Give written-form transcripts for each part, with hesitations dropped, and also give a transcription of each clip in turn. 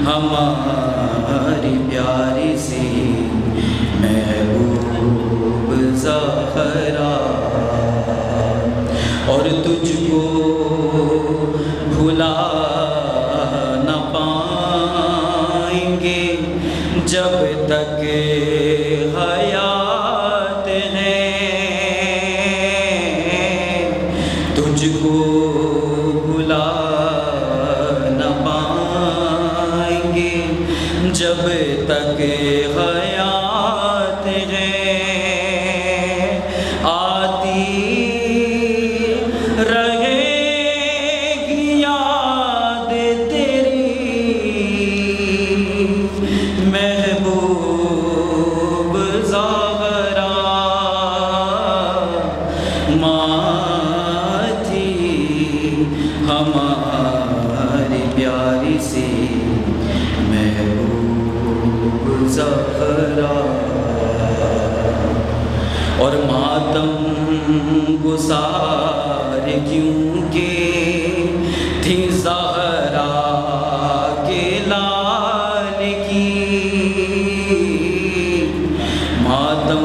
ہماری پیاری سی محبوب زہرا، اور تجھ کو بھلا نہ پائیں گے جب تک حیات ہے، تجھ کو بھلا نہ پائیں گے جب تک حیات ہے، آتی رہے گی یاد تیری محبوب زہرا، ماں تھی ہماری پیاری سی محبوب زہرا، اور ماتم گسار کیونکہ تھی زہرا کے لال کی، ماتم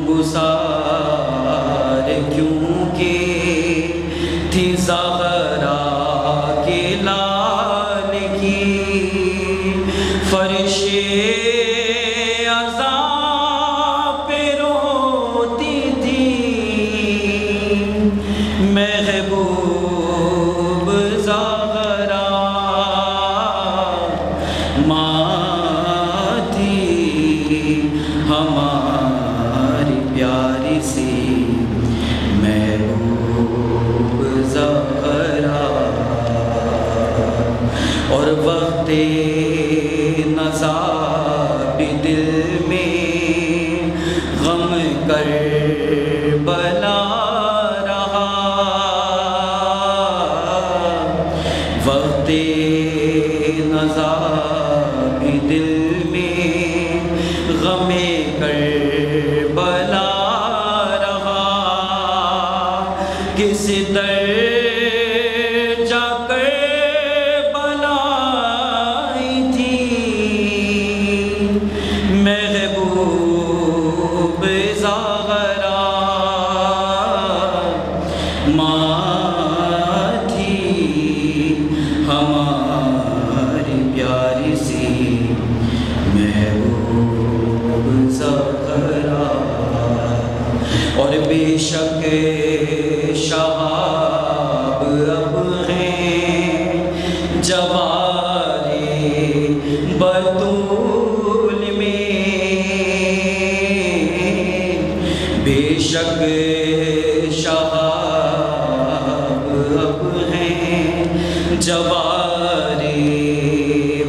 گسار کیونکہ تھی زہرا کے لال کی، فرشے عذاب پہ روتی تھی محبوب زہرا، ماں تھی ہماری پیاری سی محبوب زہرا، اور وقت نزا بھی دل میں غم کربلا رہا، وقت نزا بھی دل میں غم کربلا رہا، کس در جا کر بلائی تھی محبوب زہرا، ماں تھی ہماری پیاری سی محبوب زہرا، اور بے شک شہاب اب ہیں جوارِ بطول میں، بے شک شہاب اب ہیں جوارِ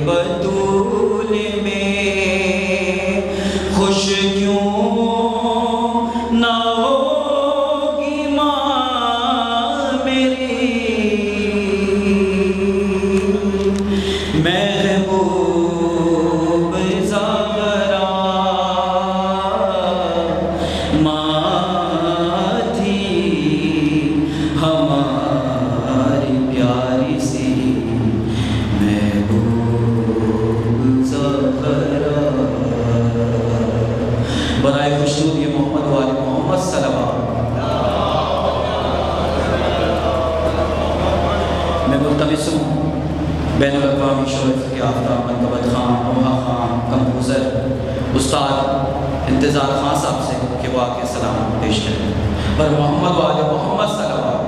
بطول میں، خوش کیوں نہ ہوگی ماں میری محبوب زہرا، ماں تھی ہماری پیاری سی محبوب زہرا، برائے خوشنود یہ محمد و آل محمد صلوات۔ میں ملتمس ہوں بین الاقوامی شہرت یافتہ منقبت خان، نوحہ خان، کمپوزر استاد انتظار خان صاحب سے کہ وہ آکے سلام پیش کریں، پر محمد و آل محمد صلوات۔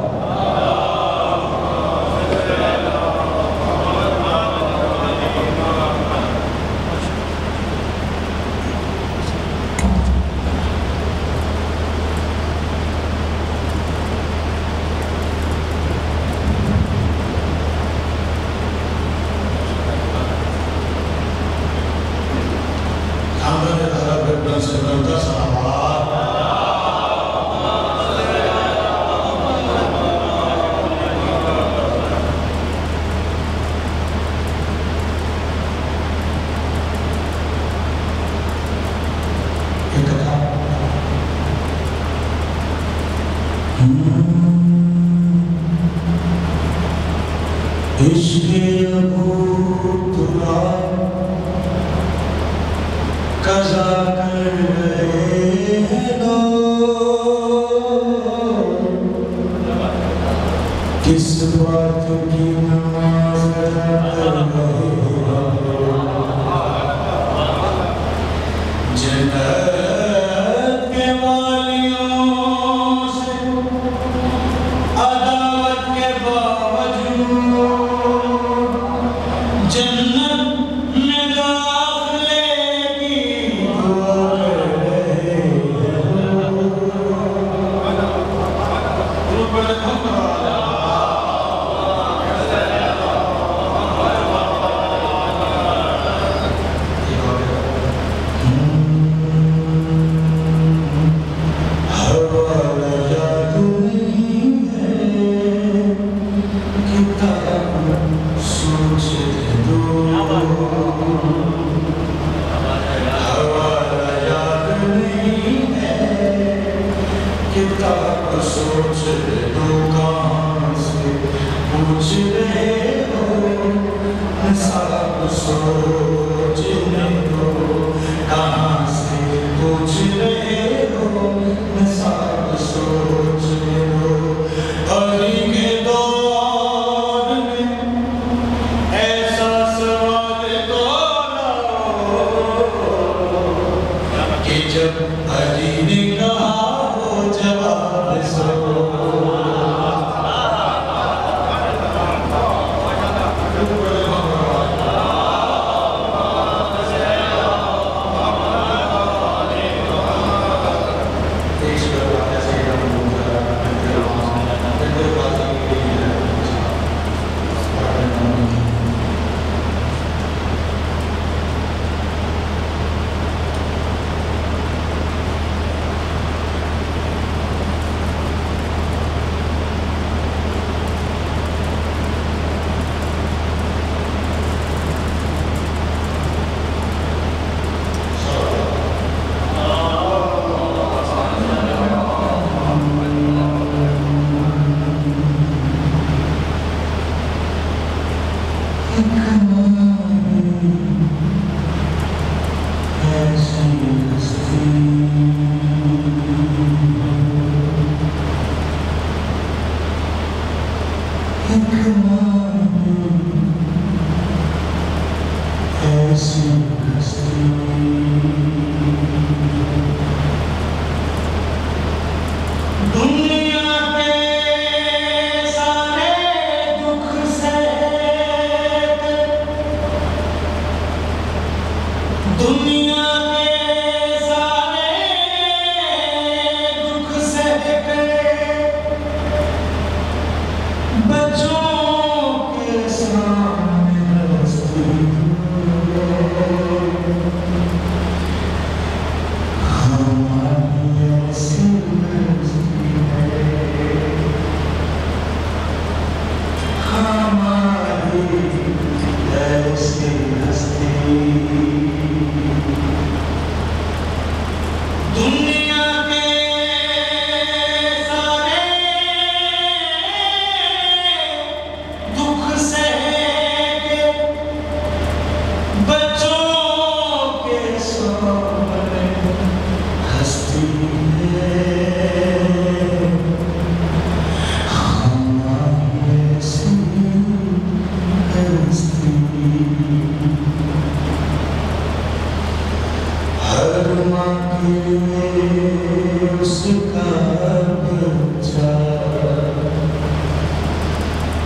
عشق ابوترا قضا کر رہے ہیں کس بات کی نماز کر رہے جنت کے والیوں سے عداوت کے باوجود جنت میں داخلے کی دعا کر رہے سوچ دو کہاں سے پوچھ رہے ہو نصاب سوچنے دو کہاں سے پوچھ رہے ہو نصاب سوچنے دو علی کے دور میں ایسا سوال دوہراؤ کہ جب علی نے کہا جواب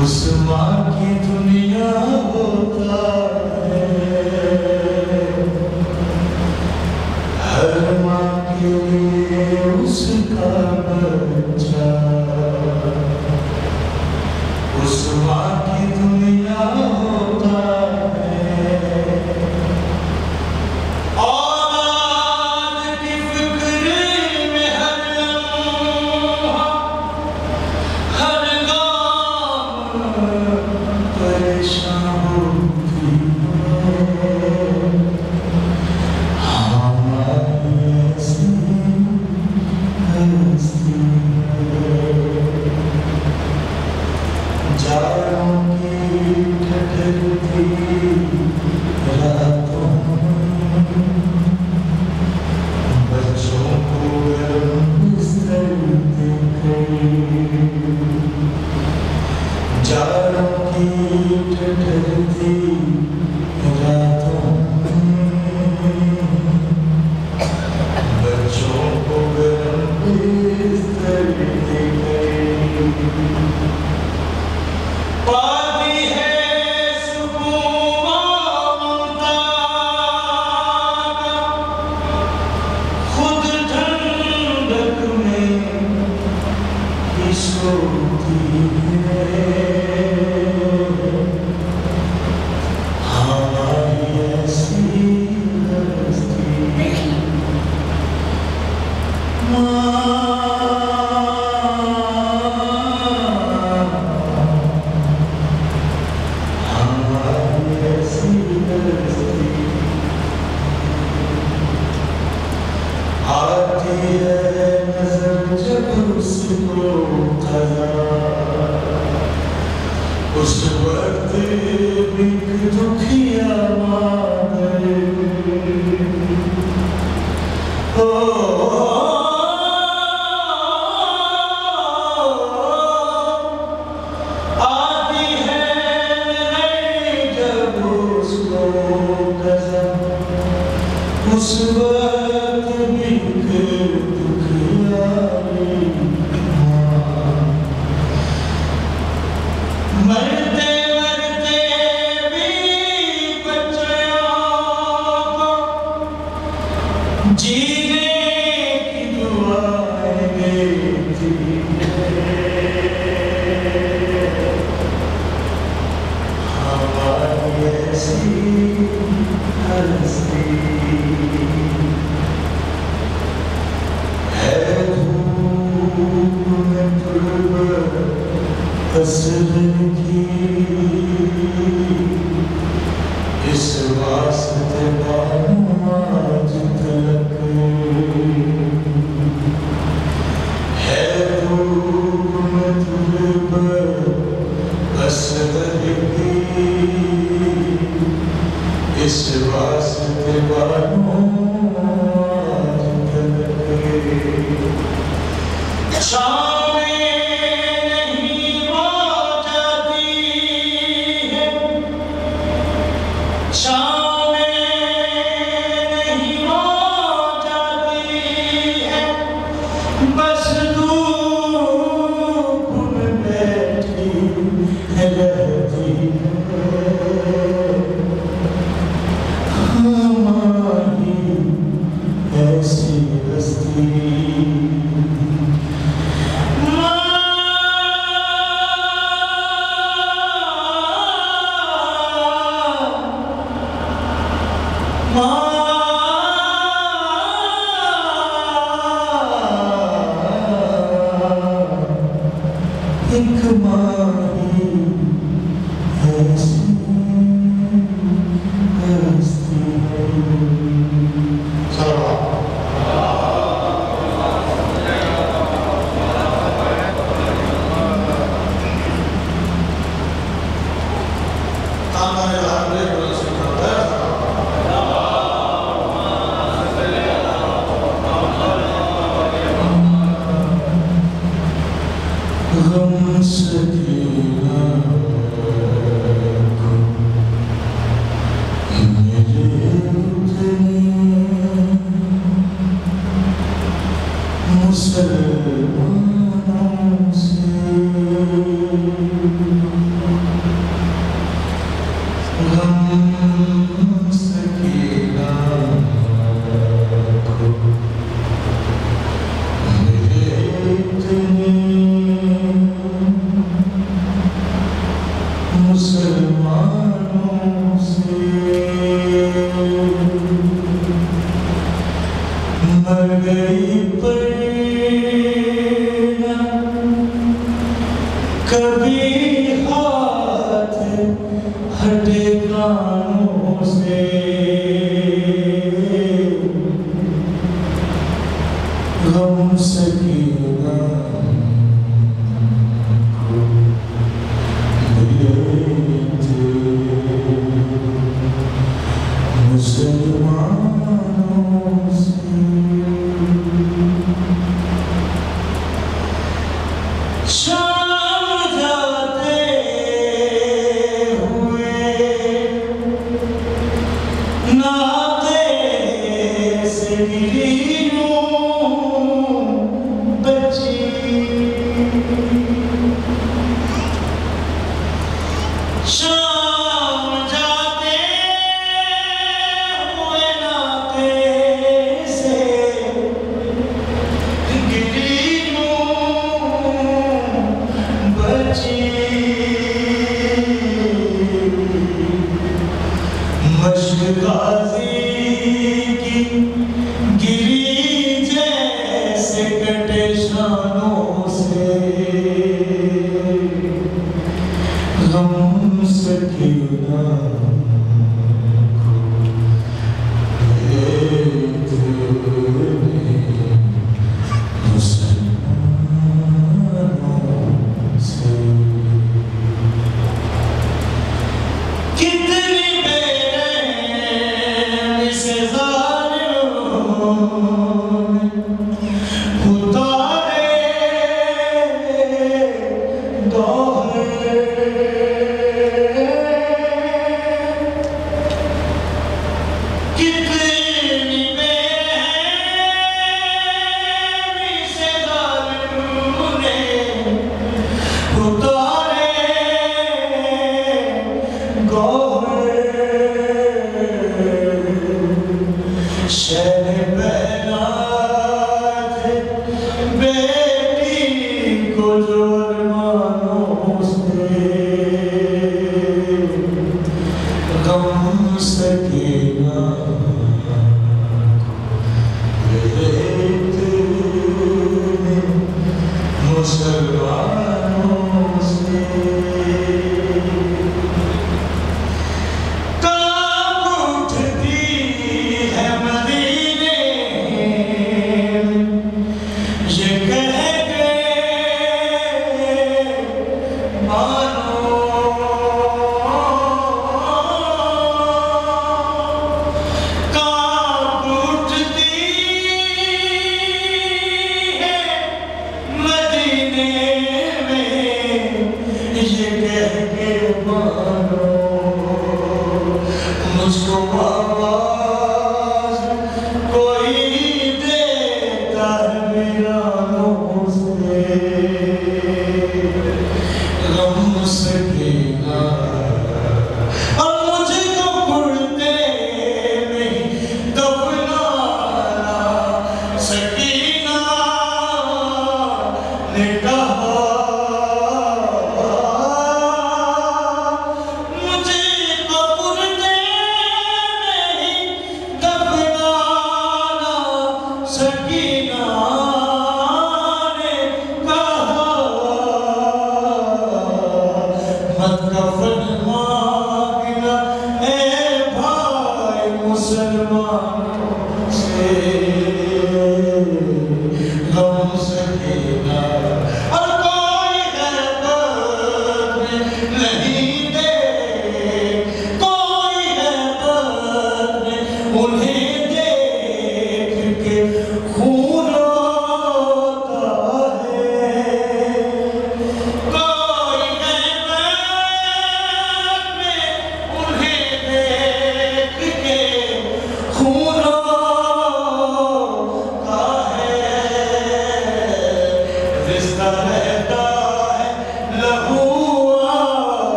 اس ماں کی دنیا ہوتا ہے ہر ماں کے لیے اس کا بچہ اس ماں کی دنیا ہوتا ہے اولاد کی فکر میں ہر لمحہ ہر پریشان ہوتی ہے ہماری ایسی ہستی ہے جاروں کی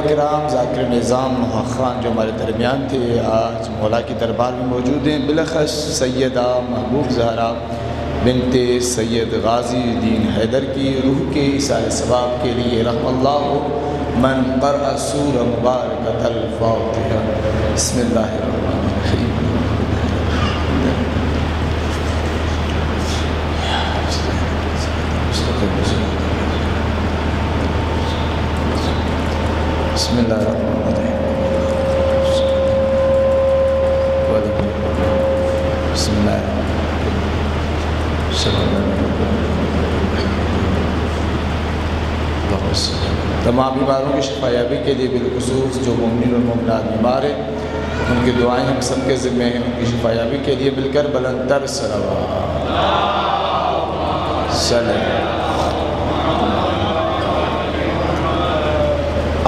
کرام ذاکر نظام خان جو ہمارے درمیان تھے آج مولا کی دربار میں موجود ہیں، بالاخص سیدہ محبوب زہرا بنت سید غازی الدین حیدر کی روح کے ایصال ثواب کے لیے رحم اللہ من قرأ سورہ مبارکۃ الفاتحہ۔ بسم اللہ الرحمن الرحیم۔ بسم اللہ الرحمن الرحیم۔ بسم اللہ تمام بیماروں کی شفا یابی کے لیے بالخصوص جو مومنین اور مومنات بیمار ہیں ان کی دعائیں ہم سب کے ذمہ ہیں، ان کی شفا یابی کے لیے مل کر بلندتر صلوات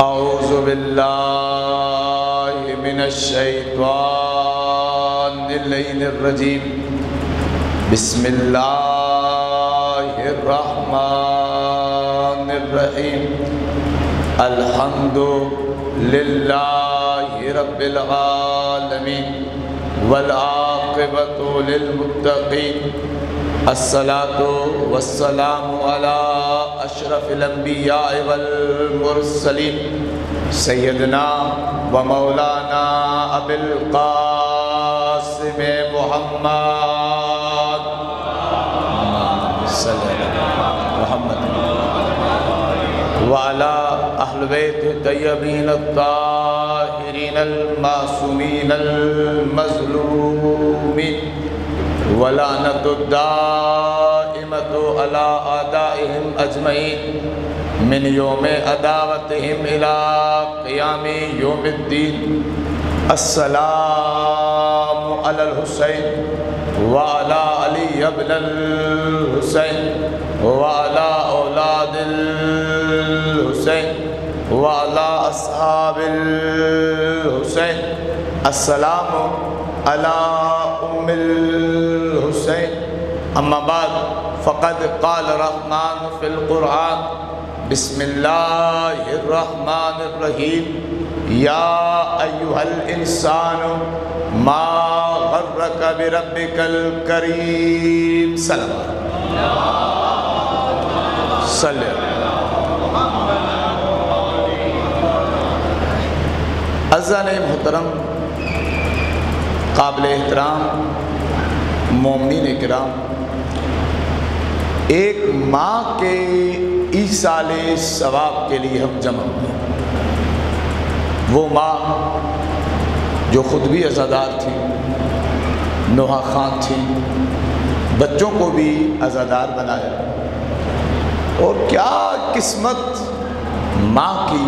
اعوذ باللہ من الشیطان اللعین الرجیم، بسم اللہ الرحمن الرحیم، الحمد للہ رب العالمین والعاقبۃ للمتقین الصلاۃ والسلام علی اشرف الانبیاء والمرسلین سیدنا و مولانا ابی القاسم محمد صلی اللہ محمد وعلی اہل بیت طیبین الطاہرین المعصومین المظلومین ولعنت الدائمۃ علی اعدائہم اجمعین من یوم عداوتہم الی قیام یوم الدین السلام علی الحسین وعلی علی ابن الحسین وعلی اولاد الحسین وعلی اصحاب الحسین السلام علی ام الحسین اما بعد فقد قال الرحمن فی القرآن بسم اللہ الرحمن الرحیم یا ایہا الانسان ما غرک بربک الکریم صلوات صلی اللہ عزیزان محترم قابل احترام مومنین کرام، ایک ماں کے ایصال ثواب کے لیے ہم جمع ہوئے۔ وہ ماں جو خود بھی عزادار تھی، نوحہ خان تھی، بچوں کو بھی عزادار بنایا، اور کیا قسمت ماں کی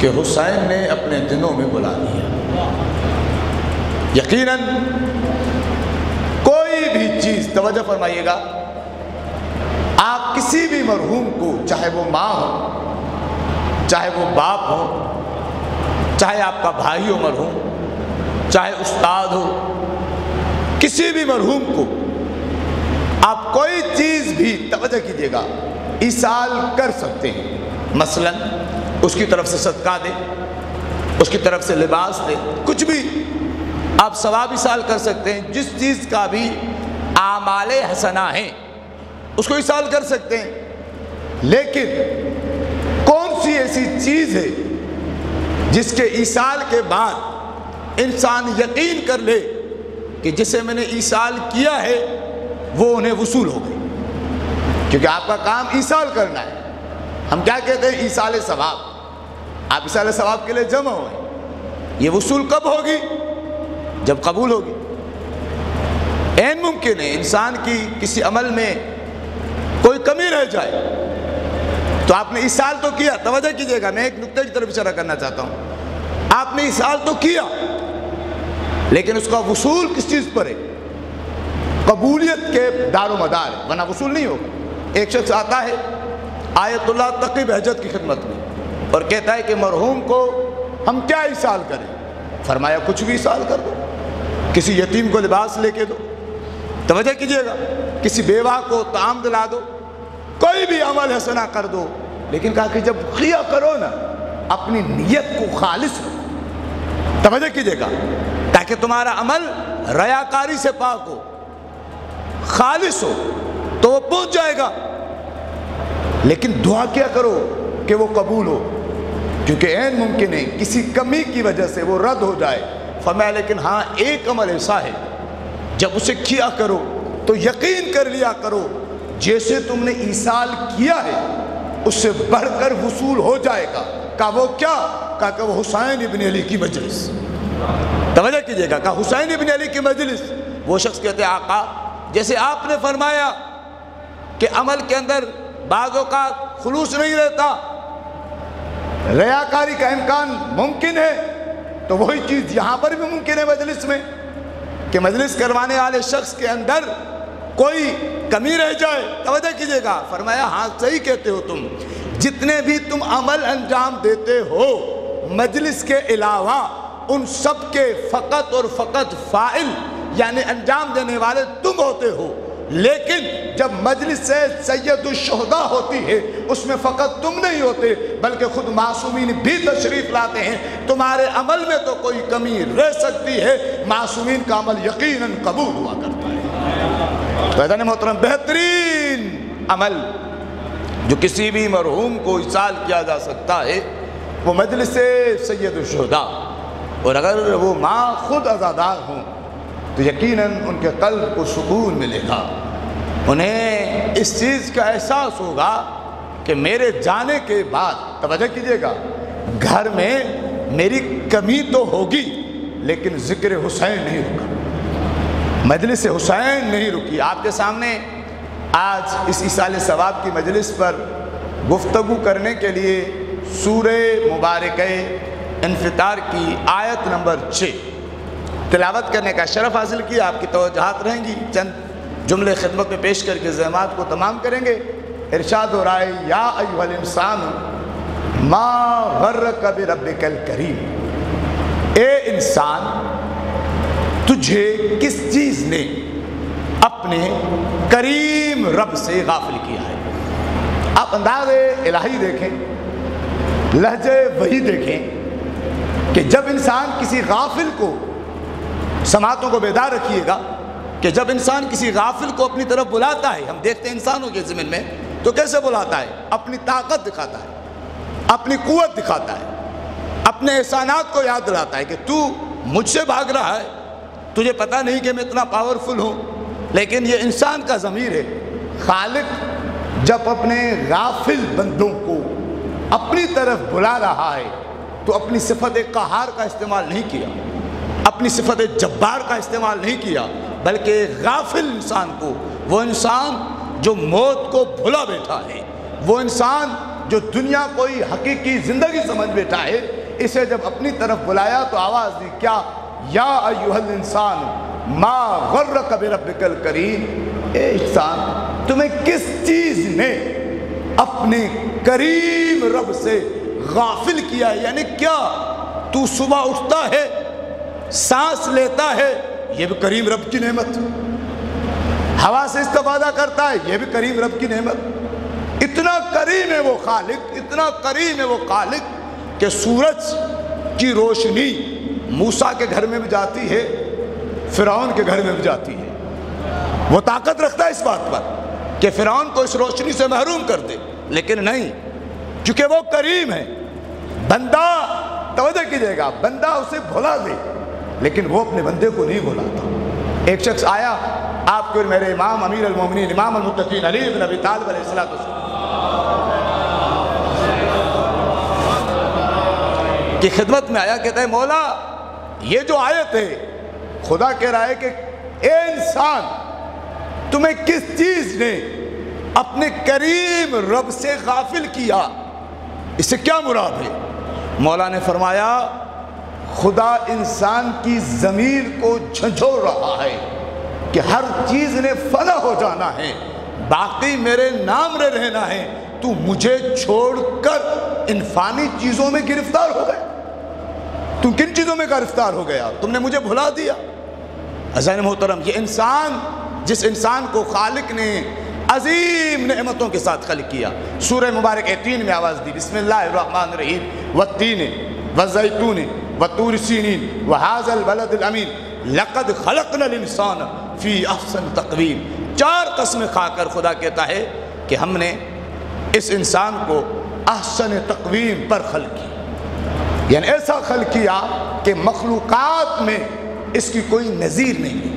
کہ حسین نے اپنے دنوں میں بلا لیا۔ یقیناً کوئی بھی چیز، توجہ فرمائیے گا، آپ کسی بھی مرحوم کو، چاہے وہ ماں ہو، چاہے وہ باپ ہو، چاہے آپ کا بھائی ہو مرحوم، چاہے استاد ہو، کسی بھی مرحوم کو آپ کوئی چیز بھی، توجہ کیجیے گا، ایصال کر سکتے ہیں۔ مثلا اس کی طرف سے صدقہ دیں، اس کی طرف سے لباس دیں، کچھ بھی آپ ثواب ایصال کر سکتے ہیں۔ جس چیز کا بھی اعمال حسنہ ہیں اس کو ایصال کر سکتے ہیں، لیکن کون سی ایسی چیز ہے جس کے ایصال کے بعد انسان یقین کر لے کہ جسے میں نے ایصال کیا ہے وہ انہیں وصول ہو گئی؟ کیونکہ آپ کا کام ایصال کرنا ہے۔ ہم کیا کہتے ہیں؟ ایصال ثواب۔ آپ ایصال ثواب کے لیے جمع ہوئے، یہ وصول کب ہوگی؟ جب قبول ہوگی۔ عین ممکن ہے انسان کی کسی عمل میں کوئی کمی رہ جائے، تو آپ نے ایصال تو کیا، توجہ کیجئے گا، میں ایک نقطے کی طرف اشارہ کرنا چاہتا ہوں، آپ نے ایصال تو کیا، لیکن اس کا وصول کس چیز پر ہے؟ قبولیت کے دار و مدار ہے، ورنہ وصول نہیں ہوگا۔ ایک شخص آتا ہے آیت اللہ تقی بہجت کی خدمت میں اور کہتا ہے کہ مرحوم کو ہم کیا ایصال کریں؟ فرمایا کچھ بھی ایصال کر دو، کسی یتیم کو لباس لے کے دو، توجہ کیجئے گا، کسی بیوہ کو طعام دلا دو، کوئی بھی عمل حسنہ کر دو، لیکن کہا کہ جب کیا کرو نا اپنی نیت کو خالص ہو، توجہ کیجئے گا، تاکہ تمہارا عمل ریاکاری سے پاک ہو، خالص ہو، تو وہ پہنچ جائے گا۔ لیکن دعا کیا کرو کہ وہ قبول ہو، کیونکہ عین ممکن ہے کسی کمی کی وجہ سے وہ رد ہو جائے۔ فرمایا لیکن ہاں ایک عمل ایسا ہے جب اسے کیا کرو تو یقین کر لیا کرو جیسے تم نے ایصال کیا ہے اس سے بڑھ کر وصول ہو جائے گا۔ کہا وہ کیا؟ کہا کہ وہ حسین ابن علی کی مجلس، توجہ کیجئے گا، کہا حسین ابن علی کی مجلس۔ وہ شخص کہتے ہیں آقا جیسے آپ نے فرمایا کہ عمل کے اندر بعضوں کا خلوص نہیں رہتا، ریاکاری کا امکان ممکن ہے، تو وہی چیز یہاں پر بھی ممکن ہے مجلس میں، کہ مجلس کروانے والے شخص کے اندر کوئی کمی رہ جائے، توجہ کیجئے گا۔ فرمایا ہاں صحیح کہتے ہو تم، جتنے بھی تم عمل انجام دیتے ہو مجلس کے علاوہ ان سب کے فقط اور فقط فاعل یعنی انجام دینے والے تم ہوتے ہو، لیکن جب مجلس سید الشہداء ہوتی ہے اس میں فقط تم نہیں ہوتے بلکہ خود معصومین بھی تشریف لاتے ہیں. تمہارے عمل میں تو کوئی کمی رہ سکتی ہے، معصومین کا عمل یقیناً قبول ہوا کرتا ہے. تو عزیزان محترم، بہترین عمل جو کسی بھی مرحوم کو ایصال کیا جا سکتا ہے وہ مجلس سید الشہداء. اور اگر وہ ماں خود عزادار ہوں تو یقیناً ان کے قلب کو سکون ملے گا. انہیں اس چیز کا احساس ہوگا کہ میرے جانے کے بعد، توجہ کیجئے گا، گھر میں میری کمی تو ہوگی لیکن ذکر حسین نہیں رکا، مجلس حسین نہیں رکی. آپ کے سامنے آج اس ایصال ثواب کی مجلس پر گفتگو کرنے کے لیے سورہ مبارکہ انفطار کی آیت نمبر 6 تلاوت کرنے کا شرف حاصل کیا. آپ کی توجہات رہیں گی، چند جملے خدمت میں پیش کر کے ذہنات کو تمام کریں گے. ارشاد ہو رہا ہے، یا ایھا الانسان ما غرک بربک الکریم، اے انسان تجھے کس چیز نے اپنے کریم رب سے غافل کیا ہے. آپ انداز الہی دیکھیں، لہجے وحی دیکھیں کہ جب انسان کسی غافل کو، سماعتوں کو بیدار رکھیے گا، کہ جب انسان کسی غافل کو اپنی طرف بلاتا ہے، ہم دیکھتے ہیں انسانوں کے ضمن میں تو کیسے بلاتا ہے؟ اپنی طاقت دکھاتا ہے، اپنی قوت دکھاتا ہے، اپنے احسانات کو یاد دلاتا ہے کہ تو مجھ سے بھاگ رہا ہے، تجھے پتہ نہیں کہ میں اتنا پاورفل ہوں. لیکن یہ انسان کا ضمیر ہے. خالق جب اپنے غافل بندوں کو اپنی طرف بلا رہا ہے تو اپنی صفت قہار کا استعمال نہیں کیا، اپنی صفت جبار کا استعمال نہیں کیا، بلکہ غافل انسان کو، وہ انسان جو موت کو بھلا بیٹھا ہے، وہ انسان جو دنیا کوئی حقیقی زندگی سمجھ بیٹھا ہے، اسے جب اپنی طرف بلایا تو آواز دی کیا؟ یا ایھا الانسان ما غرک بربک الکریم. اے انسان تمہیں کس چیز نے اپنے کریم رب سے غافل کیا ہے؟ یعنی کیا تو صبح اٹھتا ہے، سانس لیتا ہے، یہ بھی کریم رب کی نعمت، ہوا سے استفادہ کرتا ہے، یہ بھی کریم رب کی نعمت. اتنا کریم ہے وہ خالق، اتنا کریم ہے وہ خالق کہ سورج کی روشنی موسیٰ کے گھر میں بھی جاتی ہے، فرعون کے گھر میں بھی جاتی ہے. وہ طاقت رکھتا ہے اس بات پر کہ فرعون کو اس روشنی سے محروم کر دے، لیکن نہیں، کیونکہ وہ کریم ہے. بندہ، توجہ کیجئے گا، بندہ اسے بھلا دے لیکن وہ اپنے بندے کو نہیں بھلاتا. ایک شخص آیا آپ کو، میرے امام امیر المومنین امام المتقین علی بن ابی طالب علیہ السلام کی خدمت میں آیا، کہتا ہے مولا یہ جو آیت ہے، خدا کہہ رہا ہے کہ اے انسان تمہیں کس چیز نے اپنے کریم رب سے غافل کیا، اس سے کیا مراد ہے؟ مولا نے فرمایا خدا انسان کی ضمیر کو جھنجھوڑ رہا ہے کہ ہر چیز نے فنا ہو جانا ہے، باقی میرے نام رہنا ہے، تو مجھے چھوڑ کر ان فانی چیزوں میں گرفتار ہو گئے. تم کن چیزوں میں گرفتار ہو گیا؟ تم نے مجھے بھلا دیا. عزیزان محترم، یہ انسان، جس انسان کو خالق نے عظیم نعمتوں کے ساتھ خلق کیا، سورہ مبارک 3 میں آواز دی، بسم اللہ الرحمن الرحیم، والتین والزیتون والطور سینین وہذا البلد الامین لقد خلقنا الانسان فی احسن تقویم. 4 قسمیں کھا کر خدا کہتا ہے کہ ہم نے اس انسان کو احسن تقویم پر خلق کیا، یعنی ایسا خلق کیا کہ مخلوقات میں اس کی کوئی نظیر نہیں ہے،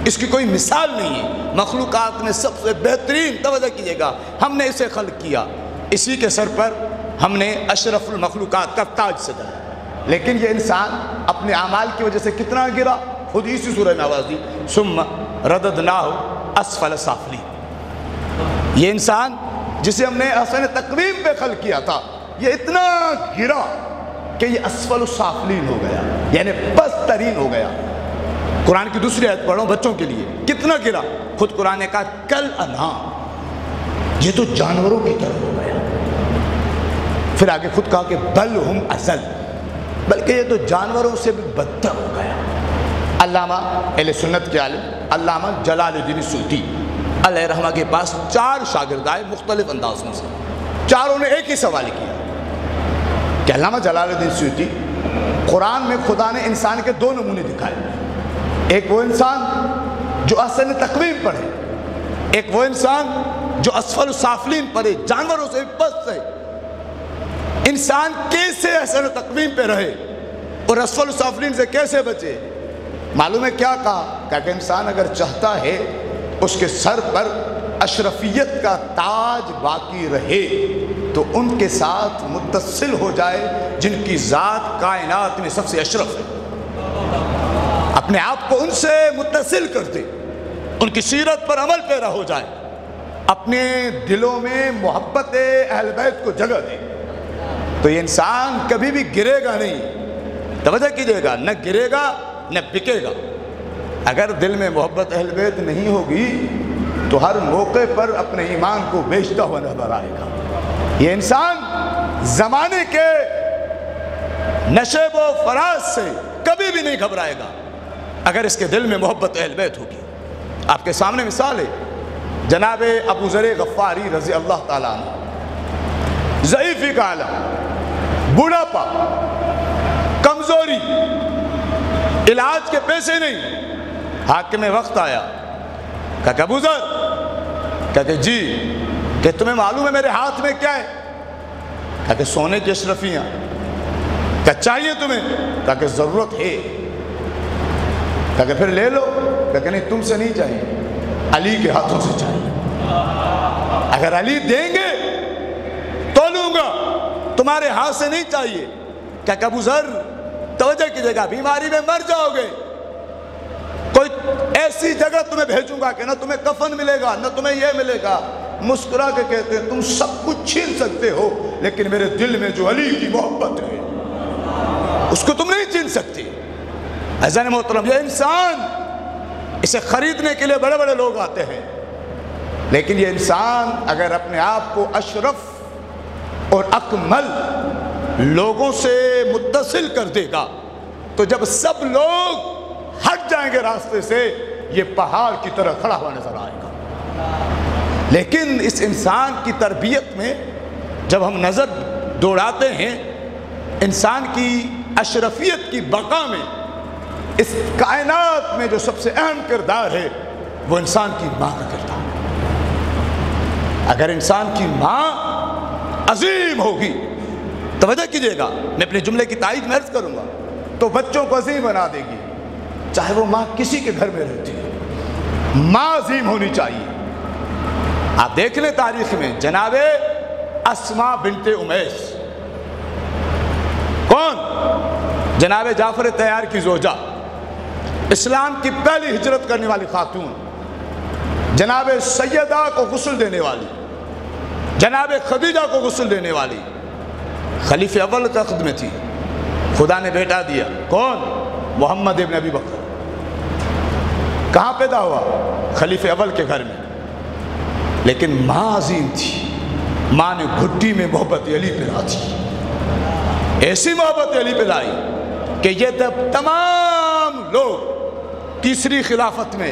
اس کی کوئی مثال نہیں ہے. مخلوقات میں سب سے بہترین، توجہ کیجئے گا، ہم نے اسے خلق کیا، اسی کے سر پر ہم نے اشرف المخلوقات کا تاج سجایا. لیکن یہ انسان اپنے اعمال کی وجہ سے کتنا گرا، خود اسی سورہ میں آواز دی، ثم رددناہ اسفل سافلین. یہ انسان جسے ہم نے احسن تقویم پہ خلق کیا تھا، یہ اتنا گرا کہ یہ اسفل سافلین ہو گیا، یعنی پست ترین ہو گیا. قرآن کی دوسری آیت پڑھو بچوں کے لیے، کتنا گرا. خود قرآن نے کہا کل انعام، یہ تو جانوروں کی طرح ہو گیا. پھر آگے خود کہا کہ بل ہم اضل، بلکہ یہ تو جانوروں سے بھی بدتر ہو گیا. علامہ اہل سنت کے عالم علامہ جلال الدین سیوطی علیہ رحمہ کے پاس 4 شاگرد آئے مختلف اندازوں سے. چاروں نے ایک ہی سوال کیا کہ علامہ جلال الدین سیوطی، قرآن میں خدا نے انسان کے 2 نمونے دکھائے. ایک وہ انسان جو احسن تقویم پر ہے، ایک وہ انسان جو اسفل السافلین پر ہے، جانوروں سے پست ہے. انسان کیسے احسن تقویم پہ رہے اور اسفل السافلین سے کیسے بچے؟ معلوم ہے کیا کہا کہ انسان اگر چاہتا ہے اس کے سر پر اشرفیت کا تاج باقی رہے تو ان کے ساتھ متصل ہو جائے جن کی ذات کائنات میں سب سے اشرف ہے. اپنے آپ کو ان سے متصل کر دے، ان کی سیرت پر عمل پیرا ہو جائے، اپنے دلوں میں محبت اہل بیت کو جگہ دے تو یہ انسان کبھی بھی گرے گا نہیں. توجہ کیجئے گا، نہ گرے گا نہ بکے گا. اگر دل میں محبت اہل بیت نہیں ہوگی تو ہر موقع پر اپنے ایمان کو بیچتا ہوا نظر آئے گا. یہ انسان زمانے کے نشیب و فراز سے کبھی بھی نہیں گھبرائے گا اگر اس کے دل میں محبت اہل بیت ہوگی. آپ کے سامنے مثال ہے جناب ابو ذر غفاری رضی اللہ تعالیٰ عنہ. ضعیفی کا عالم، بوڑھاپا، کمزوری، علاج کے پیسے نہیں. حاکم وقت آیا، کہا کہ ابو ذر، کہا کہ جی، کہ تمہیں معلوم ہے میرے ہاتھ میں کیا ہے؟ کہا کہ سونے کی اشرفیاں. کہا چاہیے تمہیں؟ کہا کہ ضرورت ہے. کہا کہ پھر لے لو. کہا کہ نہیں، تم سے نہیں چاہیے، علی کے ہاتھوں سے چاہیے. اگر علی دیں گے تو لوں گا، تمہارے ہاتھ سے نہیں چاہیے. کہا کہ ابو ذر توجہ کیجئے گا، بیماری میں مر جاؤ گے، کوئی ایسی جگہ تمہیں بھیجوں گا کہ نہ تمہیں کفن ملے گا نہ تمہیں یہ ملے گا. مسکرا کے کہتے ہیں تم سب کچھ چھین سکتے ہو لیکن میرے دل میں جو علی کی محبت ہے اس کو تم نہیں چھین سکتے. عزیزان محترم، یہ انسان، اسے خریدنے کے لیے بڑے بڑے لوگ آتے ہیں، لیکن یہ انسان اگر اپنے آپ کو اشرف اور اکمل لوگوں سے متصل کر دے گا تو جب سب لوگ ہٹ جائیں گے راستے سے یہ پہاڑ کی طرح کھڑا ہوا نظر آئے گا. لیکن اس انسان کی تربیت میں جب ہم نظر دوڑاتے ہیں انسان کی اشرفیت کی بقا میں، اس کائنات میں جو سب سے اہم کردار ہے وہ انسان کی ماں کا کردار ہے. اگر انسان کی ماں عظیم ہوگی، توجہ کیجئے گا، میں اپنے جملے کی تائید میں عرض کروں گا، تو بچوں کو عظیم بنا دے گی. چاہے وہ ماں کسی کے گھر میں رہتی ہے، ماں عظیم ہونی چاہیے. آپ دیکھ لیں تاریخ میں جناب اسماء بنت امیس، کون؟ جناب جعفر طیار کی زوجہ، اسلام کی پہلی ہجرت کرنے والی خاتون، جناب سیدہ کو غسل دینے والی، جناب خدیجہ کو غسل دینے والی، خلیفہ اول کا خدمت تھی. خدا نے بیٹا دیا، کون؟ محمد ابن ابی بکر. کہاں پیدا ہوا؟ خلیفہ اول کے گھر میں. لیکن ماں عظیم تھی، ماں نے گھٹی میں محبت علی پہ لا دی، ایسی محبت علی پہ لائی کہ یہ تمام لوگ تیسری خلافت میں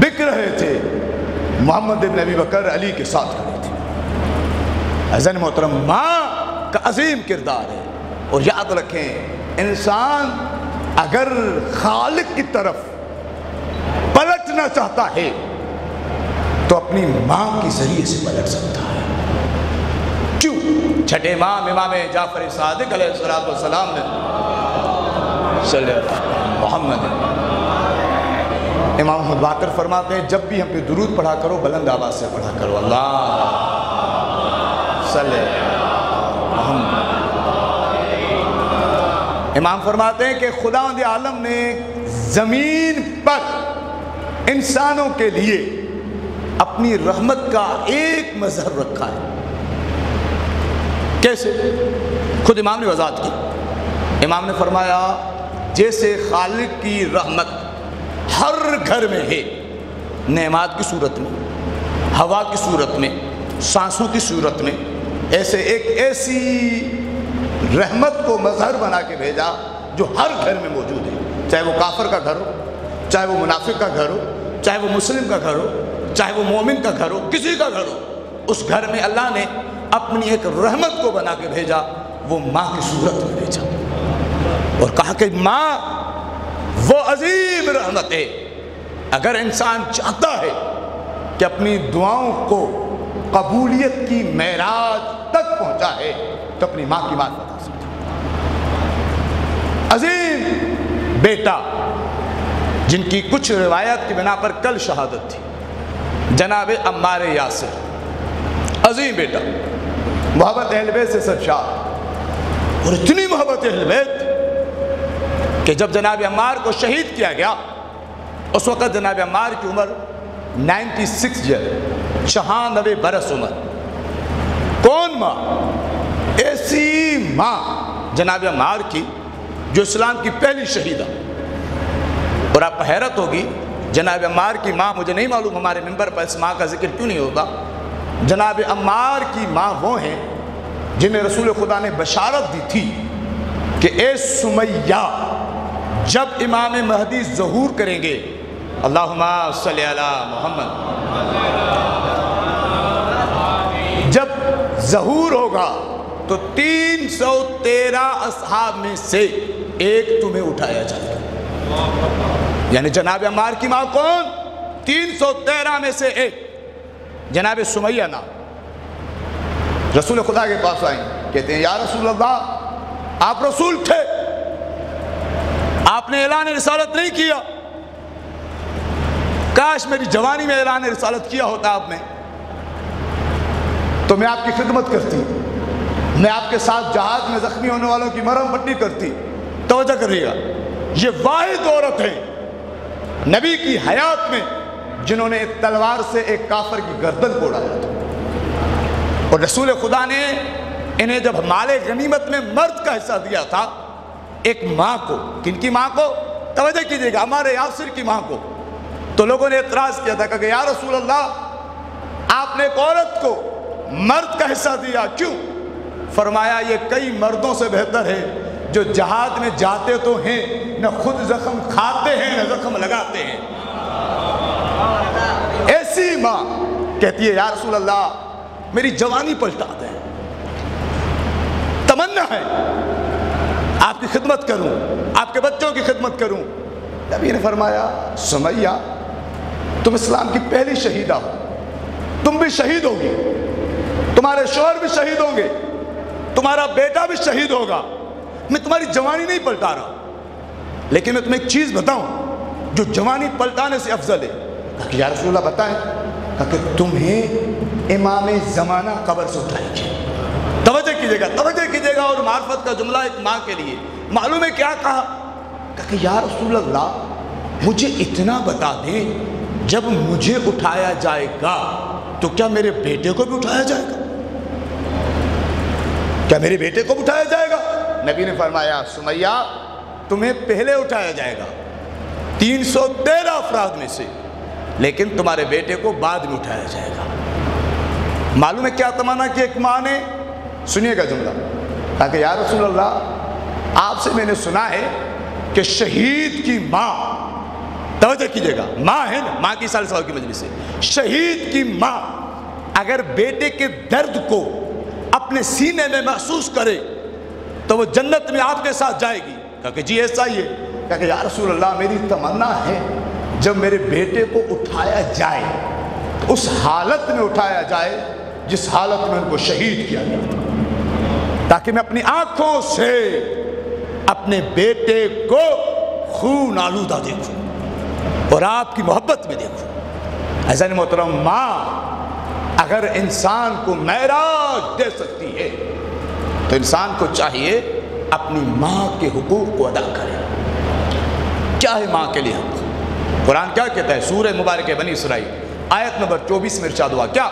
بک رہے تھے، محمد ابن ابی بکر علی کے ساتھ کھڑے تھے. عزیزان محترم، ماں کا عظیم کردار ہے. اور یاد رکھیں، انسان اگر خالق کی طرف پلٹنا چاہتا ہے تو اپنی ماں کے ذریعے سے پلٹ سکتا ہے. کیوں؟ چھٹے امام جعفر صادق علیہ السلام نے صلی اللہ محمد، امام محمد باقر فرماتے ہیں جب بھی ہم پہ درود پڑھا کرو بلند آواز سے پڑھا کرو، اللہ صلی محمد. امام فرماتے ہیں کہ خداوند عالم نے زمین پر انسانوں کے لیے اپنی رحمت کا ایک مظہر رکھا ہے. کیسے؟ خود امام نے وضاحت کی. امام نے فرمایا جیسے خالق کی رحمت ہر گھر میں ہے، نعمات کی صورت میں، ہوا کی صورت میں، سانسوں کی صورت میں، ایسے ایک ایسی رحمت کو مظہر بنا کے بھیجا جو ہر گھر میں موجود ہے، چاہے وہ کافر کا گھر ہو، چاہے وہ منافق کا گھر ہو، چاہے وہ مسلم کا گھر ہو، چاہے وہ مومن کا گھر ہو، کسی کا گھر ہو، اس گھر میں اللہ نے اپنی ایک رحمت کو بنا کے بھیجا، وہ ماں کی صورت میں بھیجا، اور کہا کہ ماں وہ عظیم رحمت ہے۔ اگر انسان چاہتا ہے کہ اپنی دعاؤں کو قبولیت کی معراج تک پہنچا ہے تو اپنی ماں کی بات بتا سکتا ہے۔ عظیم بیٹا جن کی کچھ روایت کی بنا پر کل شہادت تھی، جناب عمار یاسر، عظیم بیٹا، محبت اہل بیت سے سرشار، اور اتنی محبت اہل بیت کہ جب جناب عمار کو شہید کیا گیا، اس وقت جناب عمار کی عمر 96 ہے، 96 برس عمر۔ کون ماں؟ ایسی ماں جناب عمار کی جو اسلام کی پہلی شہیدہ، اور آپ کو حیرت ہوگی جناب عمار کی ماں، مجھے نہیں معلوم ہمارے ممبر پر اس ماں کا ذکر کیوں نہیں ہوتا، جناب عمار کی ماں وہ ہیں جنہیں رسول خدا نے بشارت دی تھی کہ اے سمیہ، جب امام مہدی ظہور کریں گے، اللہم صلی علی محمد، جب ظہور ہوگا تو 313 اصحاب میں سے ایک تمہیں اٹھایا جائے گا۔ یعنی جناب عمار کی ماں کون؟ 313 میں سے ایک، جناب سمیہ نام۔ رسول خدا کے پاس آئیں، کہتے ہیں یا رسول اللہ، آپ رسول تھے، آپ نے اعلان رسالت نہیں کیا، کاش میری جوانی میں اعلان رسالت کیا ہوتا آپ نے، تو میں آپ کی خدمت کرتی، میں آپ کے ساتھ جہاد میں زخمی ہونے والوں کی مرہم پٹی کرتی۔ توجہ کریے گا، یہ واحد عورت ہے نبی کی حیات میں جنہوں نے ایک تلوار سے ایک کافر کی گردن کو اڑایا تھا، اور رسول خدا نے انہیں جب مال غنیمت میں مرد کا حصہ دیا تھا، ایک ماں کو، کن کی ماں کو؟ توجہ کیجئے گا، ہمارے یاسر کی ماں کو، تو لوگوں نے اعتراض کیا تھا کہ یا رسول اللہ، آپ نے ایک عورت کو مرد کا حصہ دیا، کیوں؟ فرمایا یہ کئی مردوں سے بہتر ہے جو جہاد میں جاتے تو ہیں، نہ خود زخم کھاتے ہیں نہ زخم لگاتے ہیں۔ ایسی ماں کہتی ہے یا رسول اللہ میری جوانی پلٹا دیں، تمنا ہے آپ کی خدمت کروں، آپ کے بچوں کی خدمت کروں۔ نبی نے فرمایا سمیہ، تم اسلام کی پہلی شہیدہ ہو، تم بھی شہید ہوگی، تمہارے شوہر بھی شہید ہوں گے، تمہارا بیٹا بھی شہید ہوگا، میں تمہاری جوانی نہیں پلٹا رہا، لیکن میں تمہیں ایک چیز بتاؤں جو جوانی پلٹانے سے افضل ہے۔ کہا کہ یا رسول اللہ بتائیں۔ کہا کہ تمہیں امام زمانہ قبر سے اٹھائے گی۔ توجہ کیجئے گا، اور معرفت کا جملہ ایک ماں کے لیے معلوم ہے کیا کہا؟ کہا کہ یا رسول اللہ مجھے اتنا بتا دیں، جب مجھے اٹھایا جائے گا تو کیا میرے بیٹے کو بھی اٹھایا جائے گا؟ کیا میرے بیٹے کو بھی اٹھایا جائے گا؟ نبی نے فرمایا سمیہ تمہیں پہلے اٹھایا جائے گا 313 افراد میں سے، لیکن تمہارے بیٹے کو بعد میں اٹھایا جائے گا۔ معلوم ہے کیا تمنا کہ ایک ماں نے، سنیے گا جملہ، کہا کہ یا رسول اللہ آپ سے میں نے سنا ہے کہ شہید کی ماں، توجہ کیجئے گا، ماں ہے نا، ماں کی سال سال کی مجلس سے، شہید کی ماں اگر بیٹے کے درد کو اپنے سینے میں محسوس کرے تو وہ جنت میں آپ کے ساتھ جائے گی۔ کہا کہ جی ایسا ہی ہے۔ کہا کہ یا رسول اللہ میری تمنا ہے جب میرے بیٹے کو اٹھایا جائے تو اس حالت میں اٹھایا جائے جس حالت میں ان کو شہید کیا گیا تھا، تاکہ میں اپنی آنکھوں سے اپنے بیٹے کو خون آلودہ دیکھوں اور آپ کی محبت میں دیکھوں۔ عزیزان محترم، ماں اگر انسان کو معراج دے سکتی ہے تو انسان کو چاہیے اپنی ماں کے حقوق کو ادا کرے۔ کیا ہے ماں کے لیے حق؟ قرآن کیا کہتا ہے؟ سورہ مبارک بنی اسرائیل آیت نمبر 24 میں ارشاد ہوا کیا؟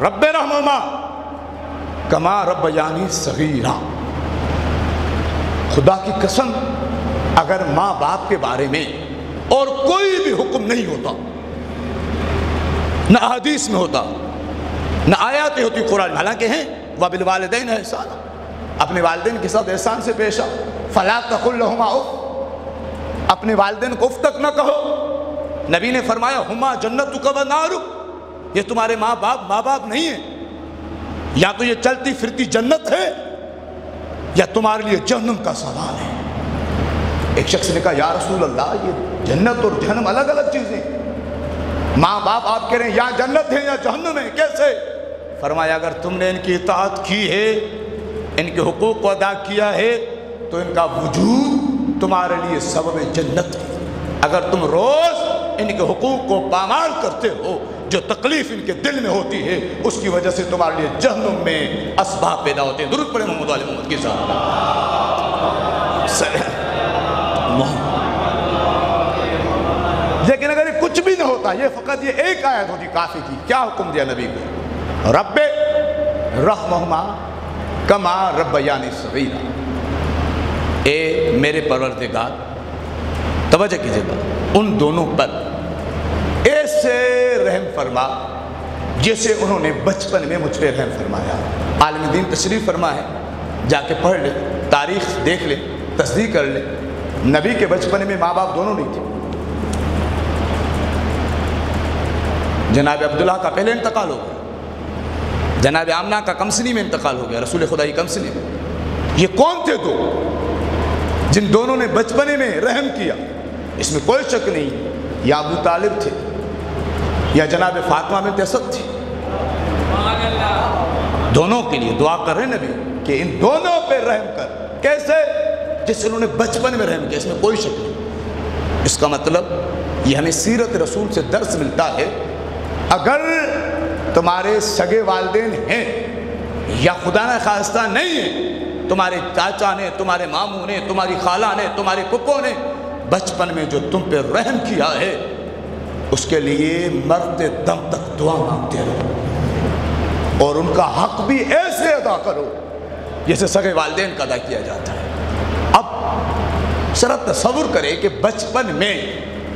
رب رحمہما کما ربیانی صغیرا۔ خدا کی قسم اگر ماں باپ کے بارے میں اور کوئی بھی حکم نہیں ہوتا، نہ احادیث میں ہوتا، نہ آیاتیں ہوتی قرآن میں، حالانکہ ہیں وبالوالدین احسانا، اپنے والدین کے ساتھ احسان سے پیش آ، فلا تقل لہما اف، اپنے والدین کو اف تک نہ کہو۔ نبی نے فرمایا ہما جنتک و نارک، یہ تمہارے ماں باپ نہیں ہیں، یا تو یہ چلتی پھرتی جنت ہے یا تمہارے لیے جہنم کا سوال ہے۔ ایک شخص نے کہا یا رسول اللہ یہ جنت اور جہنم الگ الگ چیزیں، ماں باپ آپ کہہ رہے ہیں یا جنت ہے یا جہنم ہے، کیسے؟ فرمایا اگر تم نے ان کی اطاعت کی ہے، ان کے حقوق کو ادا کیا ہے تو ان کا وجود تمہارے لیے سبب جنت ہے۔ اگر تم روز ان کے حقوق کو پامال کرتے ہو، جو تکلیف ان کے دل میں ہوتی ہے اس کی وجہ سے تمہارے لیے جہنم میں اسباب پیدا ہوتے ہیں۔ درود پڑھیں محمد علی محمد کے ساتھ۔ لیکن اگر یہ کچھ بھی نہ ہوتا، یہ فقط یہ ایک آیت ہوتی کافی تھی، کیا حکم دیا نبی کو؟ رب رحمہما کما ربیانی صغیرا، اے میرے پروردگار، توجہ کیجئے گا، ان دونوں پر ایسے رحم فرما جیسے انہوں نے بچپن میں مجھ پہ رحم فرمایا۔ عالم دین تشریف فرما ہے، جا کے پڑھ لے، تاریخ دیکھ لے، تصدیق کر لے، نبی کے بچپن میں ماں باپ دونوں نہیں تھے۔ جناب عبداللہ کا پہلے انتقال ہو گیا، جناب آمنہ کا کمسنی میں انتقال ہو گیا، رسول خدا کی کمسنی میں۔ یہ کون تھے دو جن دونوں نے بچپنے میں رحم کیا؟ اس میں کوئی شک نہیں، یا ابو طالب تھے یا جناب فاطمہ بنت اسد تھی۔ دونوں کے لیے دعا کر رہے ہیں نبی کہ ان دونوں پہ رحم کر، کیسے؟ جس انہوں نے بچپن میں رحم کیا، اس میں کوئی شک نہیں۔ اس کا مطلب یہ ہمیں سیرت رسول سے درس ملتا ہے، اگر تمہارے سگے والدین ہیں یا خدا نہ خواستہ نہیں ہیں، تمہارے چاچا نے، تمہارے ماموں نے، تمہاری خالہ نے، تمہارے پھپھو نے بچپن میں جو تم پہ رحم کیا ہے، اس کے لیے مرتے دم تک دعا مانگتے رہو، اور ان کا حق بھی ایسے ادا کرو جیسے سگے والدین کا ادا کیا جاتا ہے۔ اب ذرا تصور کرے کہ بچپن میں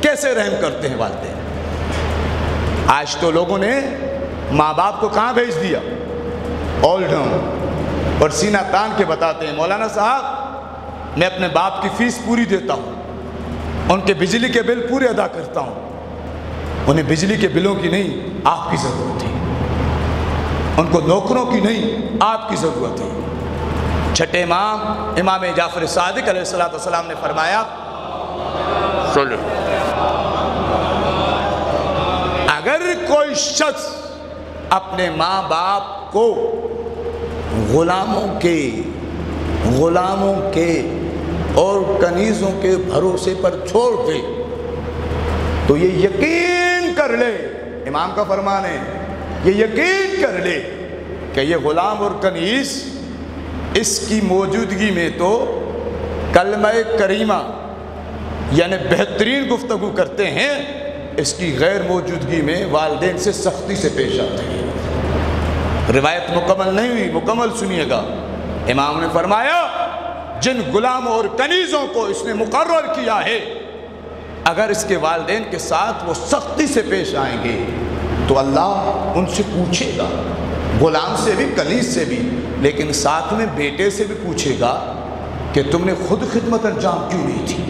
کیسے رحم کرتے ہیں والدین۔ آج تو لوگوں نے ماں باپ کو کہاں بھیج دیا؟ اولڈ ہوم، اور سینہ تان کے بتاتے ہیں مولانا صاحب میں اپنے باپ کی فیس پوری دیتا ہوں، ان کے بجلی کے بل پورے ادا کرتا ہوں، انہیں بجلی کے بلوں کی نہیں آپ کی ضرورت ہے، ان کو نوکروں کی نہیں آپ کی ضرورت ہے۔ چھٹے امام جعفر صادق علیہ السلام نے فرمایا اگر کوئی شخص اپنے ماں باپ کو غلاموں کے اور کنیزوں کے بھروسے پر چھوڑ دے تو یہ یقین کر لے، امام کا فرمان ہے، یہ یقین کر لے کہ یہ غلام اور کنیز اس کی موجودگی میں تو کلمہ کریمہ یعنی بہترین گفتگو کرتے ہیں، اس کی غیر موجودگی میں والدین سے سختی سے پیش آتے ہیں۔ روایت مکمل نہیں ہوئی، مکمل سنیے گا۔ امام نے فرمایا جن غلاموں اور کنیزوں کو اس نے مقرر کیا ہے، اگر اس کے والدین کے ساتھ وہ سختی سے پیش آئیں گے تو اللہ ان سے پوچھے گا، غلام سے بھی کنیز سے بھی، لیکن ساتھ میں بیٹے سے بھی پوچھے گا کہ تم نے خود خدمت انجام کیوں نہیں دی،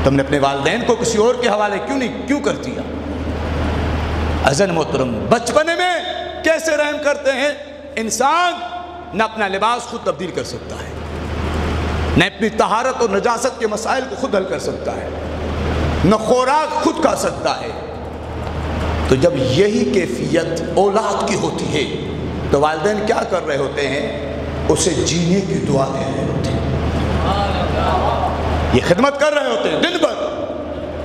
تم نے اپنے والدین کو کسی اور کے حوالے کیوں کر دیا۔ عزیز محترم، بچپنے میں کیسے رحم کرتے ہیں؟ انسان نہ اپنا لباس خود تبدیل کر سکتا ہے، نہ اپنی طہارت اور نجاست کے مسائل کو خود حل کر سکتا ہے، نہ خوراک خود کھا سکتا ہے۔ تو جب یہی کیفیت اولاد کی ہوتی ہے تو والدین کیا کر رہے ہوتے ہیں؟ اسے جینے کی دعا دے رہے ہوتے ہیں، یہ خدمت کر رہے ہوتے ہیں دن بھر،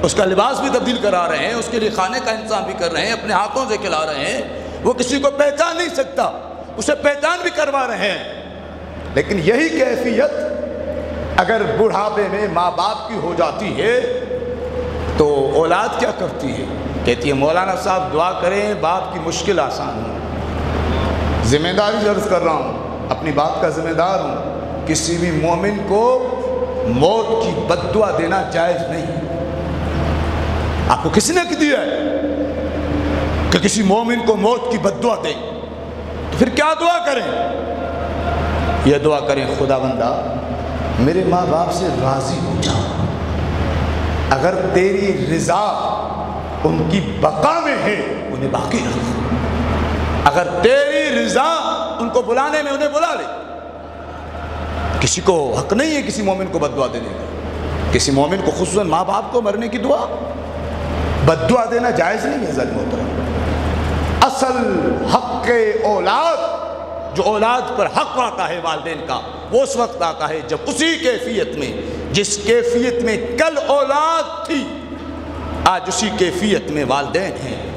اس کا لباس بھی تبدیل کرا رہے ہیں، اس کے لیے کھانے کا انتظام بھی کر رہے ہیں، اپنے ہاتھوں سے کھلا رہے ہیں، وہ کسی کو پہچان نہیں سکتا، اسے پہچان بھی کروا رہے ہیں۔ لیکن یہی کیفیت اگر بڑھاپے میں ماں باپ کی ہو جاتی ہے تو اولاد کیا کرتی ہے؟ کہتی ہے مولانا صاحب دعا کریں باپ کی مشکل آسان ہو۔ ذمہ داری عرض کر رہا ہوں، اپنی بات کا ذمہ دار ہوں، کسی بھی مومن کو موت کی بد دعا دینا جائز نہیں۔ آپ کو کسی نے دیا ہے کہ کسی مومن کو موت کی بد دعا دیں؟ تو پھر کیا دعا کریں؟ یہ دعا کریں خدا بندہ میرے ماں باپ سے راضی ہو جا، اگر تیری رضا ان کی بقا میں ہے، انہیں باقی رکھ۔ اگر تیری رضا ان کو بلانے میں، انہیں بلا لے۔ کسی کو حق نہیں ہے کسی مومن کو بد دعا دینے کا، کسی مومن کو خصوصاً ماں باپ کو مرنے کی دعا بد دعا دینا جائز نہیں ہے ظالم محترم۔ اصل حق اولاد، جو اولاد پر حق آتا ہے والدین کا، وہ اس وقت آتا ہے جب اسی کیفیت میں، جس کیفیت میں کل اولاد تھی، آج اسی کیفیت میں والدین ہیں۔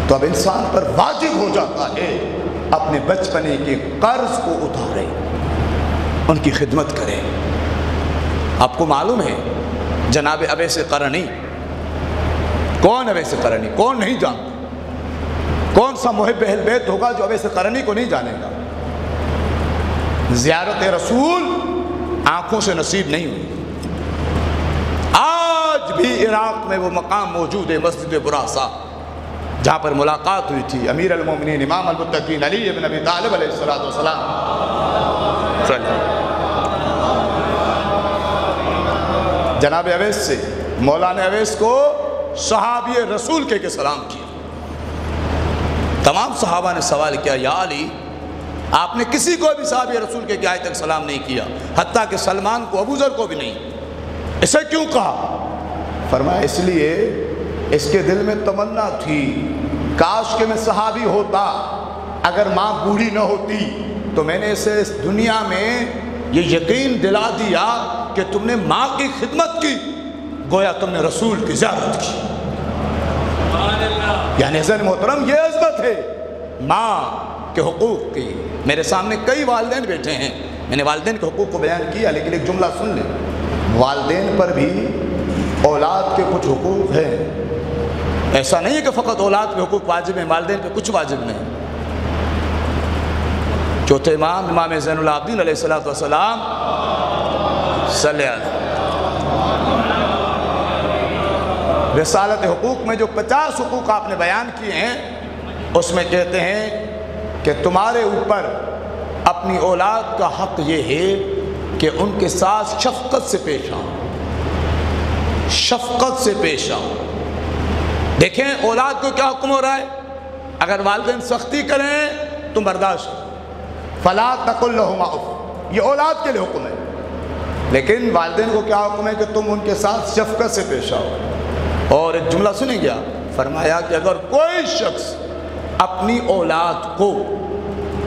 تو اب انسان پر واجب ہو جاتا ہے اپنے بچپنے کے قرض کو اتارے، ان کی خدمت کرے۔ آپ کو معلوم ہے جناب اویس قرنی، کون اویس قرنی؟ کون نہیں جانتا؟ کون سا محب اہل بیت ہوگا جو اویس قرنی کو نہیں جانے گا؟ زیارت رسول آنکھوں سے نصیب نہیں ہوئی۔ آج بھی عراق میں وہ مقام موجود ہے، مسجد براسا، جہاں پر ملاقات ہوئی تھی امیر المومنین امام المتقین علی بن ابی طالب علیہ السلام۔ جناب اویس سے مولانا اویس کو صحابی رسول کہہ کے سلام کیا۔ تمام صحابہ نے سوال کیا، یا علی آپ نے کسی کو بھی صحابی رسول کے آج تک سلام نہیں کیا، حتیٰ کہ سلمان کو، ابو ذر کو بھی نہیں، اسے کیوں کہا؟ فرمایا اس لیے اس کے دل میں تمنا تھی کاش کہ میں صحابی ہوتا، اگر ماں بوڑھی نہ ہوتی تو میں نے اسے اس دنیا میں یہ یقین دلا دیا کہ تم نے ماں کی خدمت کی، گویا تم نے رسول کی زیارت کی۔ یعنی عزیز محترم یہ عزت ہے ماں کے حقوق کی۔ میرے سامنے کئی والدین بیٹھے ہیں، میں نے والدین کے حقوق کو بیان کیا، لیکن ایک جملہ سن لیں، والدین پر بھی اولاد کے کچھ حقوق ہیں۔ ایسا نہیں ہے کہ فقط اولاد کے حقوق واجب ہیں، والدین پہ کچھ واجب نہیں۔ چوتھے امام، امام زین العابدین علیہ السلام صلی اللہ علیہ رسالت حقوق میں جو 50 حقوق آپ نے بیان کیے ہیں، اس میں کہتے ہیں کہ تمہارے اوپر اپنی اولاد کا حق یہ ہے کہ ان کے ساتھ شفقت سے پیش آؤ، شفقت سے پیش آؤ۔ دیکھیں اولاد کو کیا حکم ہو رہا ہے؟ اگر والدین سختی کریں تم برداشت، فلا تقل لہما اف، یہ اولاد کے لیے حکم ہے۔ لیکن والدین کو کیا حکم ہے کہ تم ان کے ساتھ شفقت سے پیش آؤ۔ اور ایک جملہ سنیں گیا، فرمایا کہ اگر کوئی شخص اپنی اولاد کو،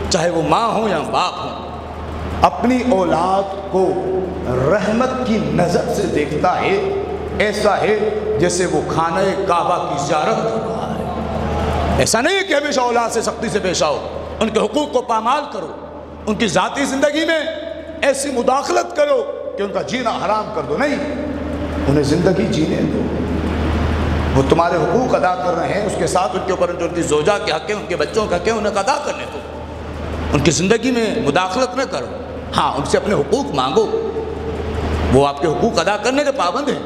چاہے وہ ماں ہو یا باپ ہو، اپنی اولاد کو رحمت کی نظر سے دیکھتا ہے، ایسا ہے جیسے وہ خانہ کعبہ کی زیارت کر رہا ہے۔ ایسا نہیں ہے کہ ہمیشہ اولاد سے سختی سے پیش آؤ، ان کے حقوق کو پامال کرو، ان کی ذاتی زندگی میں ایسی مداخلت کرو کہ ان کا جینا حرام کر دو، نہیں، انہیں زندگی جینے دو۔ وہ تمہارے حقوق ادا کر رہے ہیں، اس کے ساتھ ان کے اوپر جو ان کی زوجہ کے حق ہیں، ان کے بچوں کے حق ہیں، انہیں ادا کرنے دو، ان کی زندگی میں مداخلت نہ کرو۔ ہاں ان سے اپنے حقوق مانگو، وہ آپ کے حقوق ادا کرنے کے پابند ہیں۔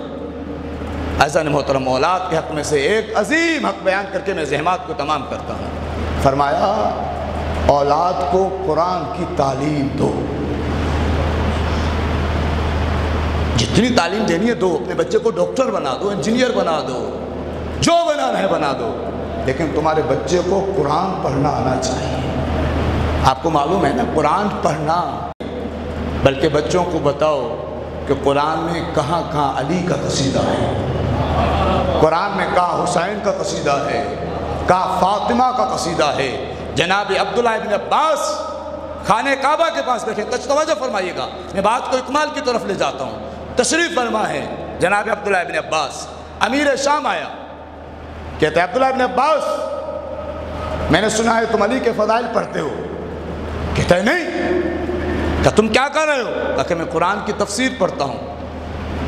عزیزان محترم، اولاد کے حق میں سے ایک عظیم حق بیان کر کے میں زحمات کو تمام کرتا ہوں۔ فرمایا اولاد کو قرآن کی تعلیم دو، جتنی تعلیم دینی ہے دو، اپنے بچے کو ڈاکٹر بنا دو، انجینئر بنا دو، جو بنانا ہے بنا دو، لیکن تمہارے بچے کو قرآن پڑھنا آنا چاہیے۔ آپ کو معلوم ہے نا قرآن پڑھنا، بلکہ بچوں کو بتاؤ کہ قرآن میں کہاں کہاں علی کا قصیدہ ہے، قرآن میں کہاں حسین کا قصیدہ ہے، کہاں فاطمہ کا قصیدہ ہے۔ جناب عبداللہ ابن عباس خانہ کعبہ کے پاس دیکھیں، توجہ فرمائیے گا، میں بات کو اکمال کی طرف لے جاتا ہوں، تشریف فرما ہے جناب عبداللہ ابن عباس۔ امیر شام آیا، کہتے ہیں عبداللہ ابن عباس میں نے سنا ہے تم علی کے فضائل پڑھتے ہو۔ کہتا ہے نہیں۔ کہ تم کیا کر رہے ہو؟ کہا کہ میں قرآن کی تفسیر پڑھتا ہوں۔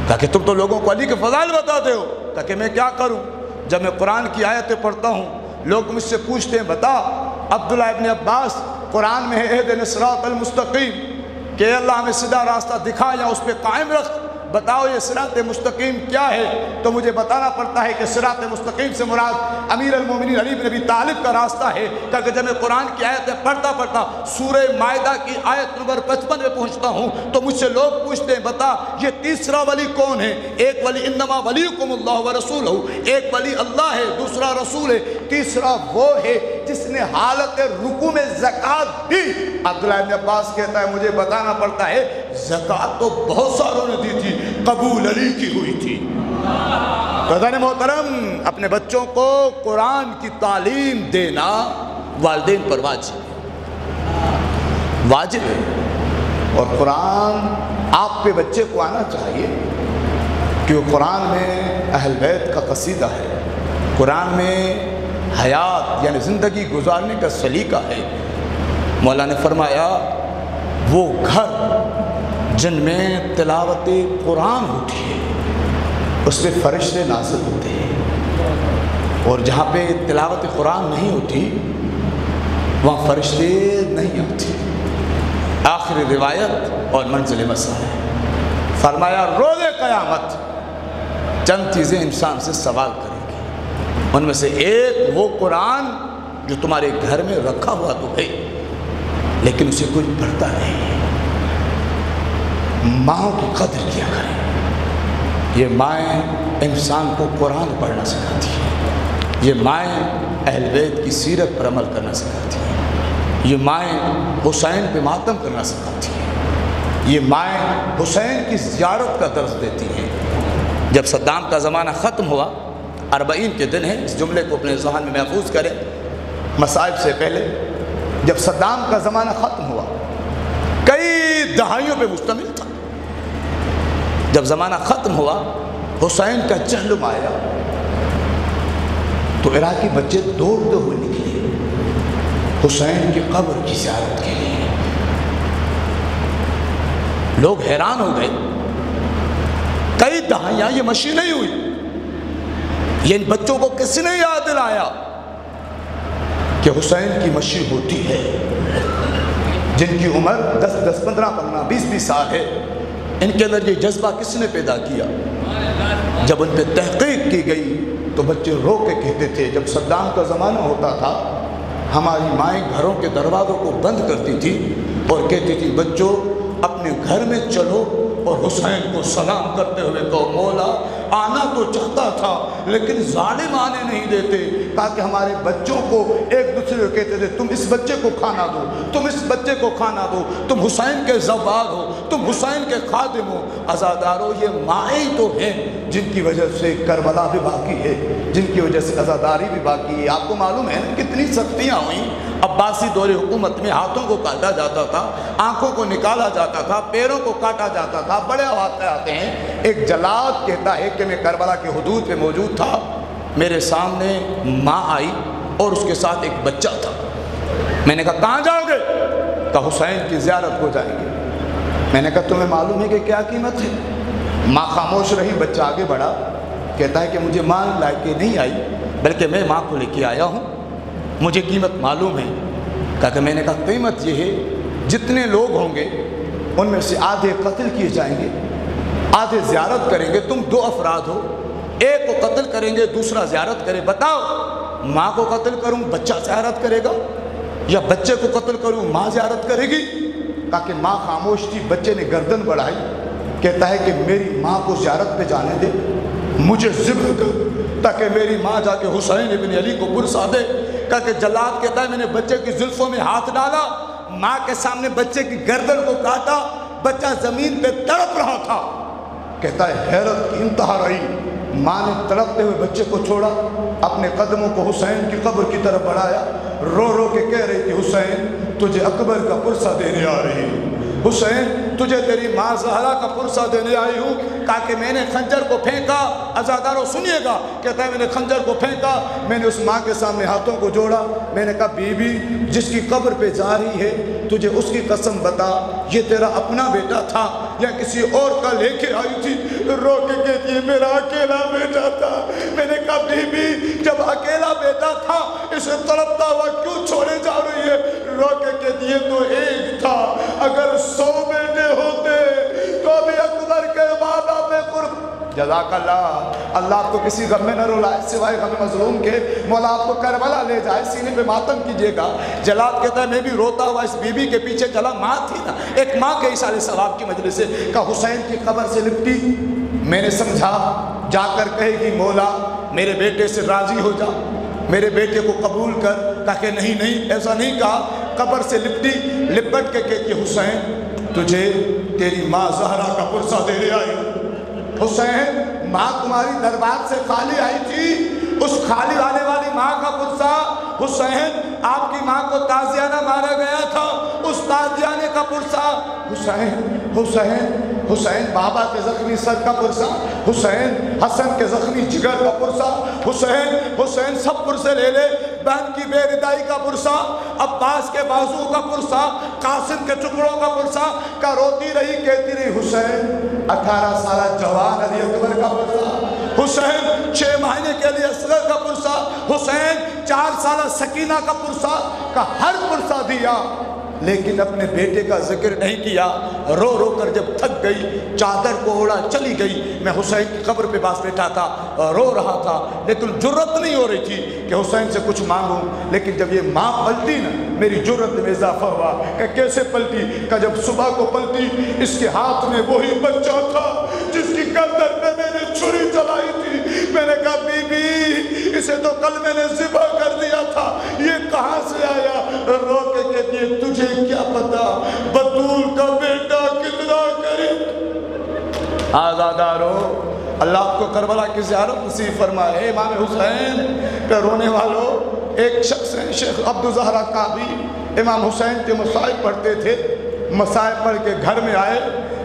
کہا کہ تم تو لوگوں کو علی کے فضائل بتاتے ہو۔ کہا کہ میں کیا کروں، جب میں قرآن کی آیتیں پڑھتا ہوں لوگ مجھ سے پوچھتے ہیں بتا عبداللہ ابن عباس قرآن میں ہے اہدنا الصراط المستقیم کہ اللہ ہمیں سیدھا راستہ دکھا یا اس پہ قائم رکھ، بتاؤ یہ صراط مستقیم کیا ہے؟ تو مجھے بتانا پڑتا ہے کہ صراط مستقیم سے مراد امیر المومنین علی بن ابی طالب کا راستہ ہے، کہ جب میں قرآن کی آیتیں پڑھتا سورہ مائدہ کی آیت نمبر 55 میں پہنچتا ہوں تو مجھ سے لوگ پوچھتے ہیں بتا یہ تیسرا ولی کون ہے؟ ایک ولی انما ولیکم اللہ ورسولہ، ایک ولی اللہ ہے، دوسرا رسول ہے، تیسرا وہ ہے جس نے حالت رکوع میں زکوٰۃ دی۔ عبداللہ ابن عباس کہتا ہے مجھے بتانا پڑتا ہے زکوٰۃ تو بہت ساروں نے دی تھی، قبول علی کی ہوئی تھی۔ قدر محترم، اپنے بچوں کو قرآن کی تعلیم دینا والدین پر واجب ہے، اور قرآن آپ کے بچے کو آنا چاہیے، کیونکہ قرآن میں اہل بیت کا قصیدہ ہے، قرآن میں حیات یعنی زندگی گزارنے کا سلیقہ ہے۔ مولا نے فرمایا وہ گھر جن میں تلاوت قرآن ہوتی ہے اس میں فرشتے نازل ہوتے ہیں، اور جہاں پہ تلاوت قرآن نہیں ہوتی وہاں فرشتے نہیں آتے۔ آخری روایت اور منزل مسئلہ ہے، فرمایا روز قیامت چند چیزیں انسان سے سوال کریں گی، ان میں سے ایک وہ قرآن جو تمہارے گھر میں رکھا ہوا تو ہے لیکن اسے کوئی پڑھتا نہیں۔ ماں کی قدر کیا کریں، یہ مائیں انسان کو قرآن پڑھنا سکھاتی ہیں، یہ مائیں اہل بیت کی سیرت پر عمل کرنا سکھاتی ہیں، یہ مائیں حسین پہ ماتم کرنا سکھاتی ہیں، یہ مائیں حسین کی زیارت کا درس دیتی ہیں۔ جب صدام کا زمانہ ختم ہوا، 40 کے دن ہیں، اس جملے کو اپنے ذہن میں محفوظ کریں، مصائب سے پہلے جب صدام کا زمانہ ختم ہوا کئی دہائیوں پہ مشتمل تھا، جب زمانہ ختم ہوا حسین کا چہلم آیا تو عراقی بچے دوڑتے ہوئے نکلے حسین کی قبر کی زیارت کے لیے۔ لوگ حیران ہو گئے، کئی دہائیاں یہ مشی نہیں ہوئی، یہ ان بچوں کو کس نے یاد دلایا کہ حسین کی مشی ہوتی ہے؟ جن کی عمر 10 15 20 سال ہے، ان کے اندر یہ جذبہ کس نے پیدا کیا؟ جب ان پہ تحقیق کی گئی تو بچے رو کے کہتے تھے، جب صدام کا زمانہ ہوتا تھا ہماری مائیں گھروں کے دروازوں کو بند کرتی تھی اور کہتی تھی بچوں اپنے گھر میں چلو، اور حسین کو سلام کرتے ہوئے کہو مولا آنا تو چاہتا تھا لیکن ظالم آنے نہیں دیتے، تاکہ ہمارے بچوں کو ایک دوسرے کو کہتے تھے تم اس بچے کو کھانا دو، تم اس بچے کو کھانا دو، تم حسین کے زوار ہو، تم حسین کے خادم ہو۔ عزادارو یہ مائیں تو ہیں جن کی وجہ سے کربلا بھی باقی ہے، جن کی وجہ سے عزاداری بھی باقی ہے۔ آپ کو معلوم ہے کتنی سختیاں ہوئیں، عباسی دور حکومت میں ہاتھوں کو کاٹا جاتا تھا، آنکھوں کو نکالا جاتا تھا، پیروں کو کاٹا جاتا تھا، بڑے واقعے آتے ہیں۔ ایک جلاد کہتا ہے کہ میں کربلا کے حدود پہ موجود تھا، میرے سامنے ماں آئی اور اس کے ساتھ ایک بچہ تھا، میں نے کہا کہاں جاؤ گے؟ کہا حسین کی زیارت کو جائیں گے۔ میں نے کہا تمہیں معلوم ہے کہ کیا قیمت ہے؟ ماں خاموش رہی، بچہ آگے بڑھا، کہتا ہے کہ مجھے ماں لائے کے نہیں آئی بلکہ میں ماں کو لے کے آیا ہوں، مجھے قیمت معلوم ہے۔ کہا کہ میں نے کہا قیمت یہ ہے جتنے لوگ ہوں گے ان میں سے آدھے قتل کیے جائیں گے، آدھے زیارت کریں گے، تم 2 افراد ہو، ایک کو قتل کریں گے دوسرا زیارت کرے، بتاؤ ماں کو قتل کروں بچہ زیارت کرے گا یا بچے کو قتل کروں ماں زیارت کرے گی؟ کہا کہ ماں خاموش تھی، بچے نے گردن بڑھائی، کہتا ہے کہ میری ماں کو زیارت پہ جانے دے، مجھے ذبح کر تاکہ میری ماں جا کے حسین ابن علی کو پرسا دے۔ کہا کہ جلاد کہتا ہے میں نے بچے کی زلفوں میں ہاتھ ڈالا، ماں کے سامنے بچے کی گردن کو کاٹا، بچہ زمین پہ تڑپ رہا تھا۔ کہتا ہے حیرت کی انتہا رہی، ماں نے تڑپتے ہوئے بچے کو چھوڑا، اپنے قدموں کو حسین کی قبر کی طرف بڑھایا، رو رو کے کہہ رہی تھی حسین تجھے اکبر کا پرسہ دینے آ رہی ہوں، حسین تجھے تیری ماں زہرا کا پرسہ دینے آئی ہوں۔ کہا کہ میں نے خنجر کو پھینکا، عزادارو سنیے گا، کہتا ہے میں نے خنجر کو پھینکا، میں نے اس ماں کے سامنے ہاتھوں کو جوڑا، میں نے کہا بی بی جس کی قبر پہ جا رہی ہے تجھے اس کی قسم بتا یہ تیرا اپنا بیٹا تھا یا کسی اور کا لے کے آئی تھی؟ رو کے کہتی ہے میرا اکیلا بیٹا تھا۔ میں نے کہا بی بی جب اکیلا بیٹا تھا اسے تڑپتا ہوا کیوں چھوڑے جا رہی ہے؟ رو کے کہتی ہے تو ایک تھا، اگر 100 بیٹے ہوتے تو بھی اکبر کے بعد جزاک اللہ، اللہ آپ کو کسی غم میں نہ رلائے سوائے غم مظلوم کے، مولا آپ کو کربلا لے جائے، سینے پہ ماتم کیجیے گا۔ جلال کہتا ہے میں بھی روتا ہوا اس بی بی کے پیچھے چلا، ماں تھی نا، ایک ماں کے اشارے ثواب کی مجلس سے کہ حسین کی قبر سے لپٹی، میں نے سمجھا جا کر کہے گی مولا میرے بیٹے سے راضی ہو جا، میرے بیٹے کو قبول کر، تاکہ نہیں ایسا نہیں کہا، قبر سے لپٹی، لپٹ کے کہتی حسین تجھے تیری ماں زہرا کا پرسہ دینے آئی۔ حسین ماں تمہاری دربار سے خالی آئی تھی، اس خالی آنے والی ماں کا پرسہ، حسین آپ کی ماں کو تازیانہ مارا گیا تھا، اس تازیانے کا پرسہ، حسین بابا کے زخمی سر کا پرسہ، حسین حسن کے زخمی جگر کا پرسہ، حسین سب پرسے لے لے، بہن کی بے ردائی کا پرسہ، عباس کے بازو کا پرسہ، قاسم کے ٹکڑوں کا پرسہ، کا روتی رہی کہتی رہی حسین 18 سالہ جوان علی اکبر کا پرسہ، حسین 6 مہینے کے لیے اصغر کا پرسہ، حسین 4 سالہ سکینہ کا پرسہ، کا ہر پرسہ دیا، لیکن اپنے بیٹے کا ذکر نہیں کیا۔ رو رو کر جب تھک گئی، چادر کو اوڑا چلی گئی، میں حسین کی قبر پہ پاس بیٹھا تھا، رو رہا تھا، لیکن جرت نہیں ہو رہی تھی کہ حسین سے کچھ مانگوں، لیکن جب یہ ماں پلٹی نا میری جرت میں اضافہ ہوا۔ کہ کیسے پلٹی؟ کہ جب صبح کو پلٹی، اس کے ہاتھ میں وہی بچہ تھا جس کی گردن پہ میں نے چھری چلائی تھی، میں نے کہا بی بی اسے تو کل میں نے ذبح کر دیا تھا، یہ کہاں سے آیا؟ رو کے کہتی ہے تجھے کیا پتا بطول کا بیٹا کتنا قریب۔ آزادارو اللہ آپ کو کربلا کی زیارت نصیب فرمائے۔ امام حسین پہ رونے والوں ایک شخص ہیں شیخ عبدالزہرا کعبی، امام حسین کے مسائب پڑھتے تھے، مسائب پڑھ کے گھر میں آئے،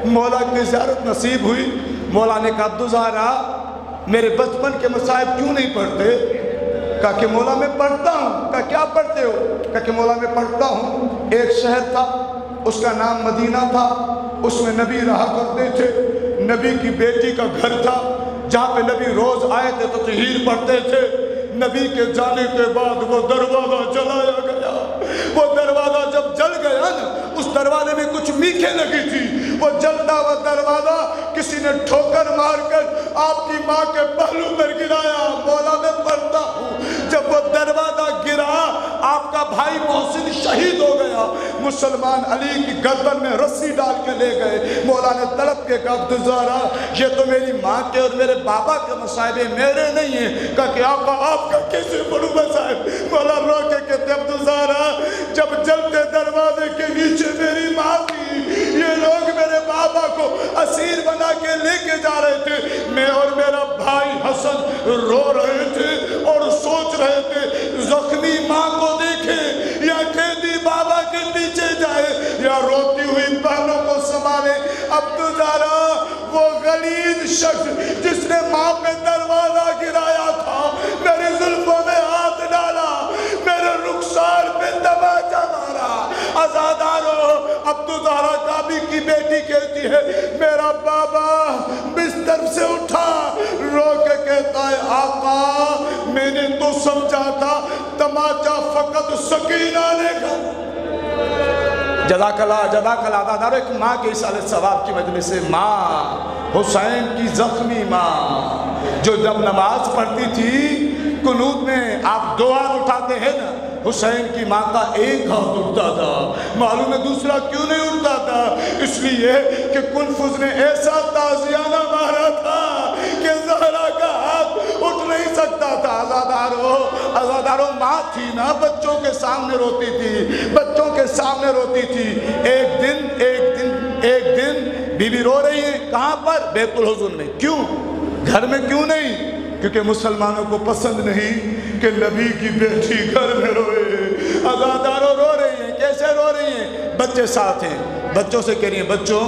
مولا کی زیارت نصیب ہوئی۔ مولا نے کہا عبدالزہرا میرے بچپن کے مسائب کیوں نہیں پڑھتے؟ کہا کہ مولا میں پڑھتا ہوں۔ کہا کیا پڑھتے ہو؟ کہا کہ مولا میں پڑھتا ہوں، ایک شہر تھا اس کا نام مدینہ تھا، اس میں نبی رہا کرتے تھے، نبی کی بیٹی کا گھر تھا جہاں پہ نبی روز آئے تھے تو تطہیر پڑھتے تھے۔ نبی کے جانے کے بعد وہ دروازہ جلایا گیا، وہ دروازہ جب جل گیا نا اس دروازے میں کچھ میکھیں لگی تھی، وہ جلتا ہوا دروازہ کسی نے ٹھوکر مار کر آپ کی ماں کے پہلو پر گرایا۔ مولا میں پڑھتا ہوں جب وہ دروازہ گرا آپ کا بھائی محسن شہید ہو گیا، مسلمان علی کی گردن میں رسی ڈال کے لے گئے۔ مولا نے تڑپ کے کہا عبدالزہرا یہ تو میری ماں کے اور میرے بابا کے مصائب ہیں، میرے نہیں ہیں۔ کہا کہ آقا آپ کا کیسے پڑھوں مصائب؟ مولا رو کے کہتے عبدالزہرا جب جلتے دروازے کے نیچے میری ماں تھی، یہ لوگ میرے بابا کو اسیر بنا کے لے کے جا رہے تھے، میں اور میرا بھائی حسن رو رہے تھے اور سوچ رہے تھے زخمی ماں کو دیکھیں یا قیدی بابا کے پیچھے جائے یا روتی ہوئی بہنوں کو سنبھالے۔ عبدالزہرا وہ غلیظ شخص جس نے ماں پہ دروازہ گرایا تھا میری زلفوں میں ہاتھ ڈالا، میرے رخسار پہ تماچا مارا۔ آزادارو عبدالزہرا کعبی کی بیٹی کہتی ہے میرا بابا بستر سے اٹھا رو کے کہتا ہے آقا میں نے تو سمجھا تھا تماچا فقط سکینہ نے کھا۔ جزاک اللہ آزادارو ایک ماں کے اصالِ ثواب کی مجلس سے ماں حسین کی زخمی ماں جو جب نماز پڑھتی تھی قنوت میں آپ دعا اٹھاتے ہیں نا، حسین کی ماں کا ایک ہاتھ اٹھتا تھا، معلوم ہے دوسرا کیوں نہیں اٹھتا تھا؟ اس لیے کہ کنفذ نے ایسا تازیانہ مارا تھا کہ زہرا کا ہاتھ اٹھ نہیں سکتا تھا۔ آزادارو ماں تھی نا، بچوں کے سامنے روتی تھی، بچوں کے سامنے روتی تھی۔ ایک دن بی بی رو رہی ہے، کہاں پر؟ بیت الحزن میں۔ کیوں؟ گھر میں کیوں نہیں؟ کیونکہ مسلمانوں کو پسند نہیں کہ نبی کی بیٹی گھر میں روئے۔ آزادارو رو رہی ہیں، کیسے رو رہی ہیں؟ بچے ساتھ ہیں، بچوں سے کہہ رہی ہیں بچوں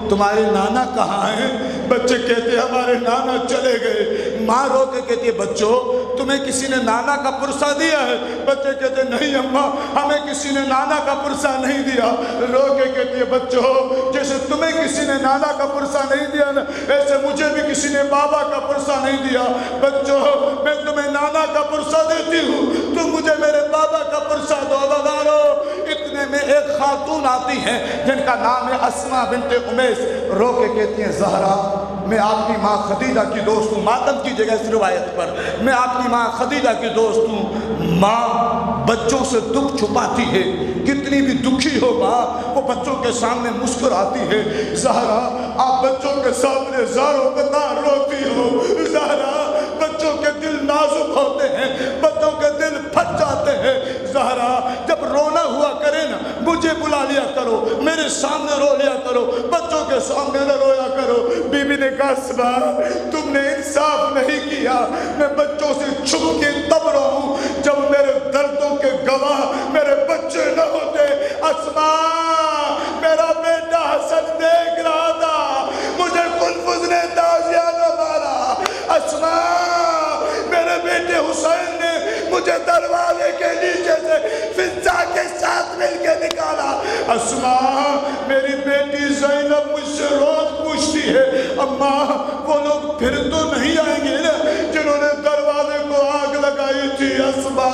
تمہارے نانا کہاں ہیں؟ بچے کہتے ہیں ہمارے نانا چلے گئے۔ ماں رو کے کہتی ہے بچوں تمہیں کسی نے نانا کا پرسہ دیا ہے؟ بچے کہتے ہیں نہیں اماں ہمیں کسی نے نانا کا پرسہ نہیں دیا۔ رو کے کہتی ہے بچوں جیسے تمہیں کسی نے نانا کا پرسہ نہیں دیا نا، ایسے مجھے بھی کسی نے بابا کا پرسہ نہیں دیا۔ بچوں میں تمہیں نانا کا پرسہ دیتی ہوں، تم مجھے میرے بابا کا پرسہ دو۔ آزادارو اتنے میں ایک خاتون آتی ہیں جن کا نام ہے اسماء بنت امیس، رو کے کہتی ہیں زہرا میں آپ کی ماں خدیجہ کی دوست ہوں. ماتم کیجیے گا اس روایت پر. میں آپ کی ماں خدیجہ کی دوست ہوں. ماں بچوں سے دکھ چھپاتی ہے. کتنی بھی دکھی ہو ماں وہ بچوں کے سامنے مسکراتی ہے. زہرا آپ بچوں کے سامنے زاروں قطار روتی ہو. زہرا بچوں کے دل نازک ہوتے ہیں, بچوں کے دل پھٹ جاتے ہیں. زہرا جب رونا ہوا کرے نا مجھے بلا لیا کرو, میرے سامنے رو لیا کرو, بچوں کے سامنے نہ رویا کرو. بی بی نے کہا اسما تم نے انصاف نہیں کیا, میں بچوں سے چھپ کے تب رہوں جب میرے دردوں کے گواہ میرے بچے نہ ہوتے. اسما میرا بیٹا حسن دیکھ رہا تھا, مجھے قلفز نے تازیہ نہ مارا. اسما میرے بیٹے حسین نے مجھے دروازے کے نیچے سے فضا کے ساتھ مل کے نکالا. اسما میری بیٹی زینب مجھ سے روز پوچھتی ہے اماں وہ لوگ پھر تو نہیں آئیں گے نا جنہوں نے دروازے کو آگ لگائی تھی. اسما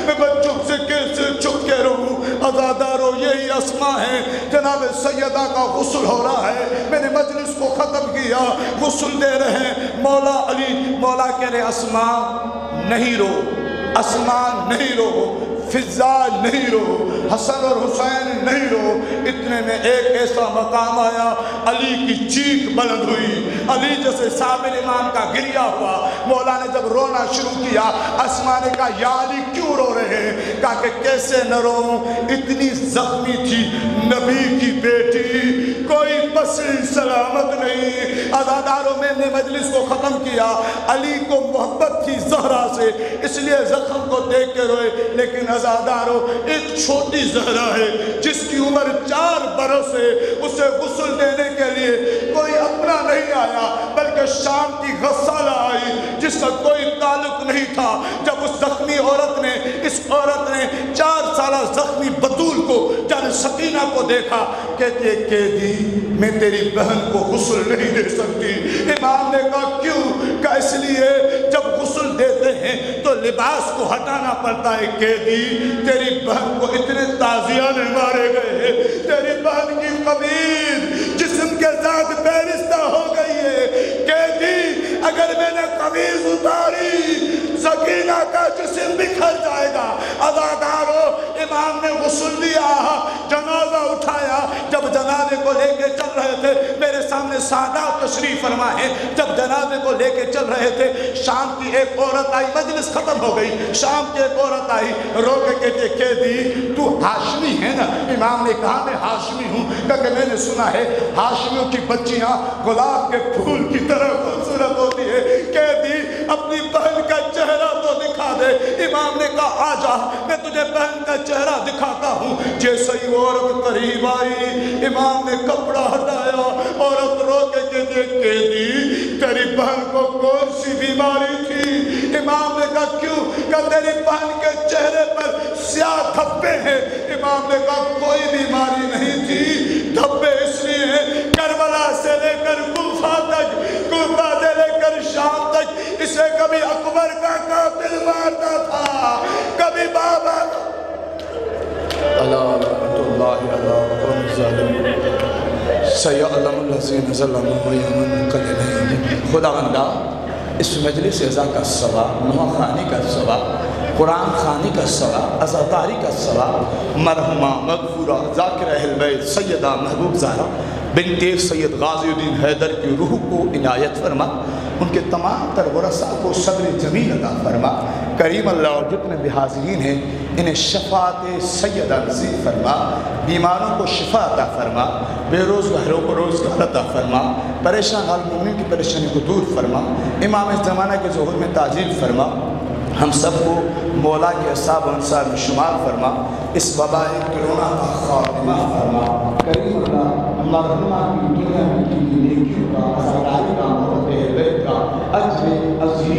میں بچوں سے کیسے چھپ کے رہوں. عزادارو یہی اسما ہے. جناب سیدہ کا غسل ہو رہا ہے, میں نے مجلس کو ختم کیا, غسل دے رہے ہیں. مولا علی مولا کہہ رہے اسما نہیں رو, اسما نہیں رو, فضا نہیں رو, حسن اور حسین نہیں رو. اتنے میں ایک ایسا مقام آیا, علی کی چیخ بلند ہوئی. علی جیسے صابر امام کا گریہ ہوا. مولا نے جب رونا شروع کیا اسما نے کہا یا علی کیوں رو رہے ہیں؟ کہا کہ کیسے نہ روؤں, اتنی زخمی تھی نبی کی بیٹی, کوئی پسند سلامت نہیں. عزاداروں میں نے مجلس کو ختم کیا. علی کو محبت تھی زہرا سے اس لیے زخم کو دیکھ کے روئے. لیکن عزاداروں ایک چھوٹی زہرا ہے جس کی عمر 4 برس ہے, اسے غسل دینے کے لیے کوئی اپنا نہیں آیا بلکہ شام کی غسالہ آئی جس کا کوئی تعلق نہیں تھا. جب اس زخمی عورت نے, اس عورت نے 4 سالہ زخمی بطول کو یعنی سکینہ کو دیکھا, کہتے ہیں قیدی میں تیری بہن کو غسل نہیں دے سکتی. امام نے کہا کیوں؟ کہ اس لیے جب غسل دیتے ہیں تو لباس کو ہٹانا پڑتا ہے. قیدی تیری بہن کو اتنے تازیانے مارے گئے ہیں, تیری بہن کی قمیض جسم کے ساتھ پیرستہ ہو گئی ہے. قیدی اگر میں نے قمیض اتاری سکینہ کا جسم بکھر جائے گا. عزادارو امام نے غسل دیا, جنازہ اٹھایا. جب جنازے کو لے کے چل رہے تھے, میرے سامنے سادات تشریف فرما ہے, جب جنازے کو لے کے چل رہے تھے شام کی ایک عورت آئی, مجلس ختم ہو گئی, شام کی ایک عورت آئی رو کے کہتے قیدی تو ہاشمی ہے نا؟ امام نے کہا میں ہاشمی ہوں. کہ میں نے سنا ہے ہاشمیوں کی بچیاں گلاب کے پھول کی طرح خوبصورت ہوتی ہے. قیدی اپنی بہن کا چہرہ تو دکھا دے. امام نے کہا آ جا میں تجھے بہن کا چہرہ دکھاتا ہوں. جیسے ہی عورت قریب آئی امام نے کپڑا ہٹایا, عورت رو کے کہتے قیدی تیری بہن کو کون سی بیماری تھی؟ امام نے کہا کیوں؟ کہ تیری بہن کے چہرے پر سیاہ دھبے ہیں. امام نے کہا کوئی بیماری نہیں تھی, دھبے اس لیے کربلا سے لے کر کوفہ تک, کوفہ سے لے کر شام تک اسے کبھی اکبر کا قاتل مارتا تھا, کبھی بابا. اللہ رحمت اللہ علیہ قوم ظالم سیعلم الذین ظلموا یوم القیامۃ. خداوندہ اس مجلس عزا کا ثواب, نوح خانی کا ثواب, قرآن خانی کا ثواب, عزاداری کا ثواب, مرحومہ مغفورہ ذاکرہ اہل بیت سیدہ محبوب زہرا بنت سید غازی الدین حیدر کی روح کو عنایت فرما. ان کے تمام تر ورثاء کو صبر جمیل عطا فرما. کریم اللہ اور جتنے بھی حاضرین ہیں انہیں شفاعت سیدہ نصیب فرما. بیماروں کو شفا عطا فرما, بے روزگاروں کو روزگار عطا فرما, پریشان حال مومنین کی پریشانی کو دور فرما. امام زمانہ کے ظہور میں تعجیل فرما. ہم سب کو مولا کے اصحاب و انصار میں شمار فرما. اس وباء کرونا کا خاتمہ فرما. کریم اللہ مرحومہ کی دنیا کی نیکیوں کا, عزاداری کا, محبت اہل بیت کا, اجر عظیم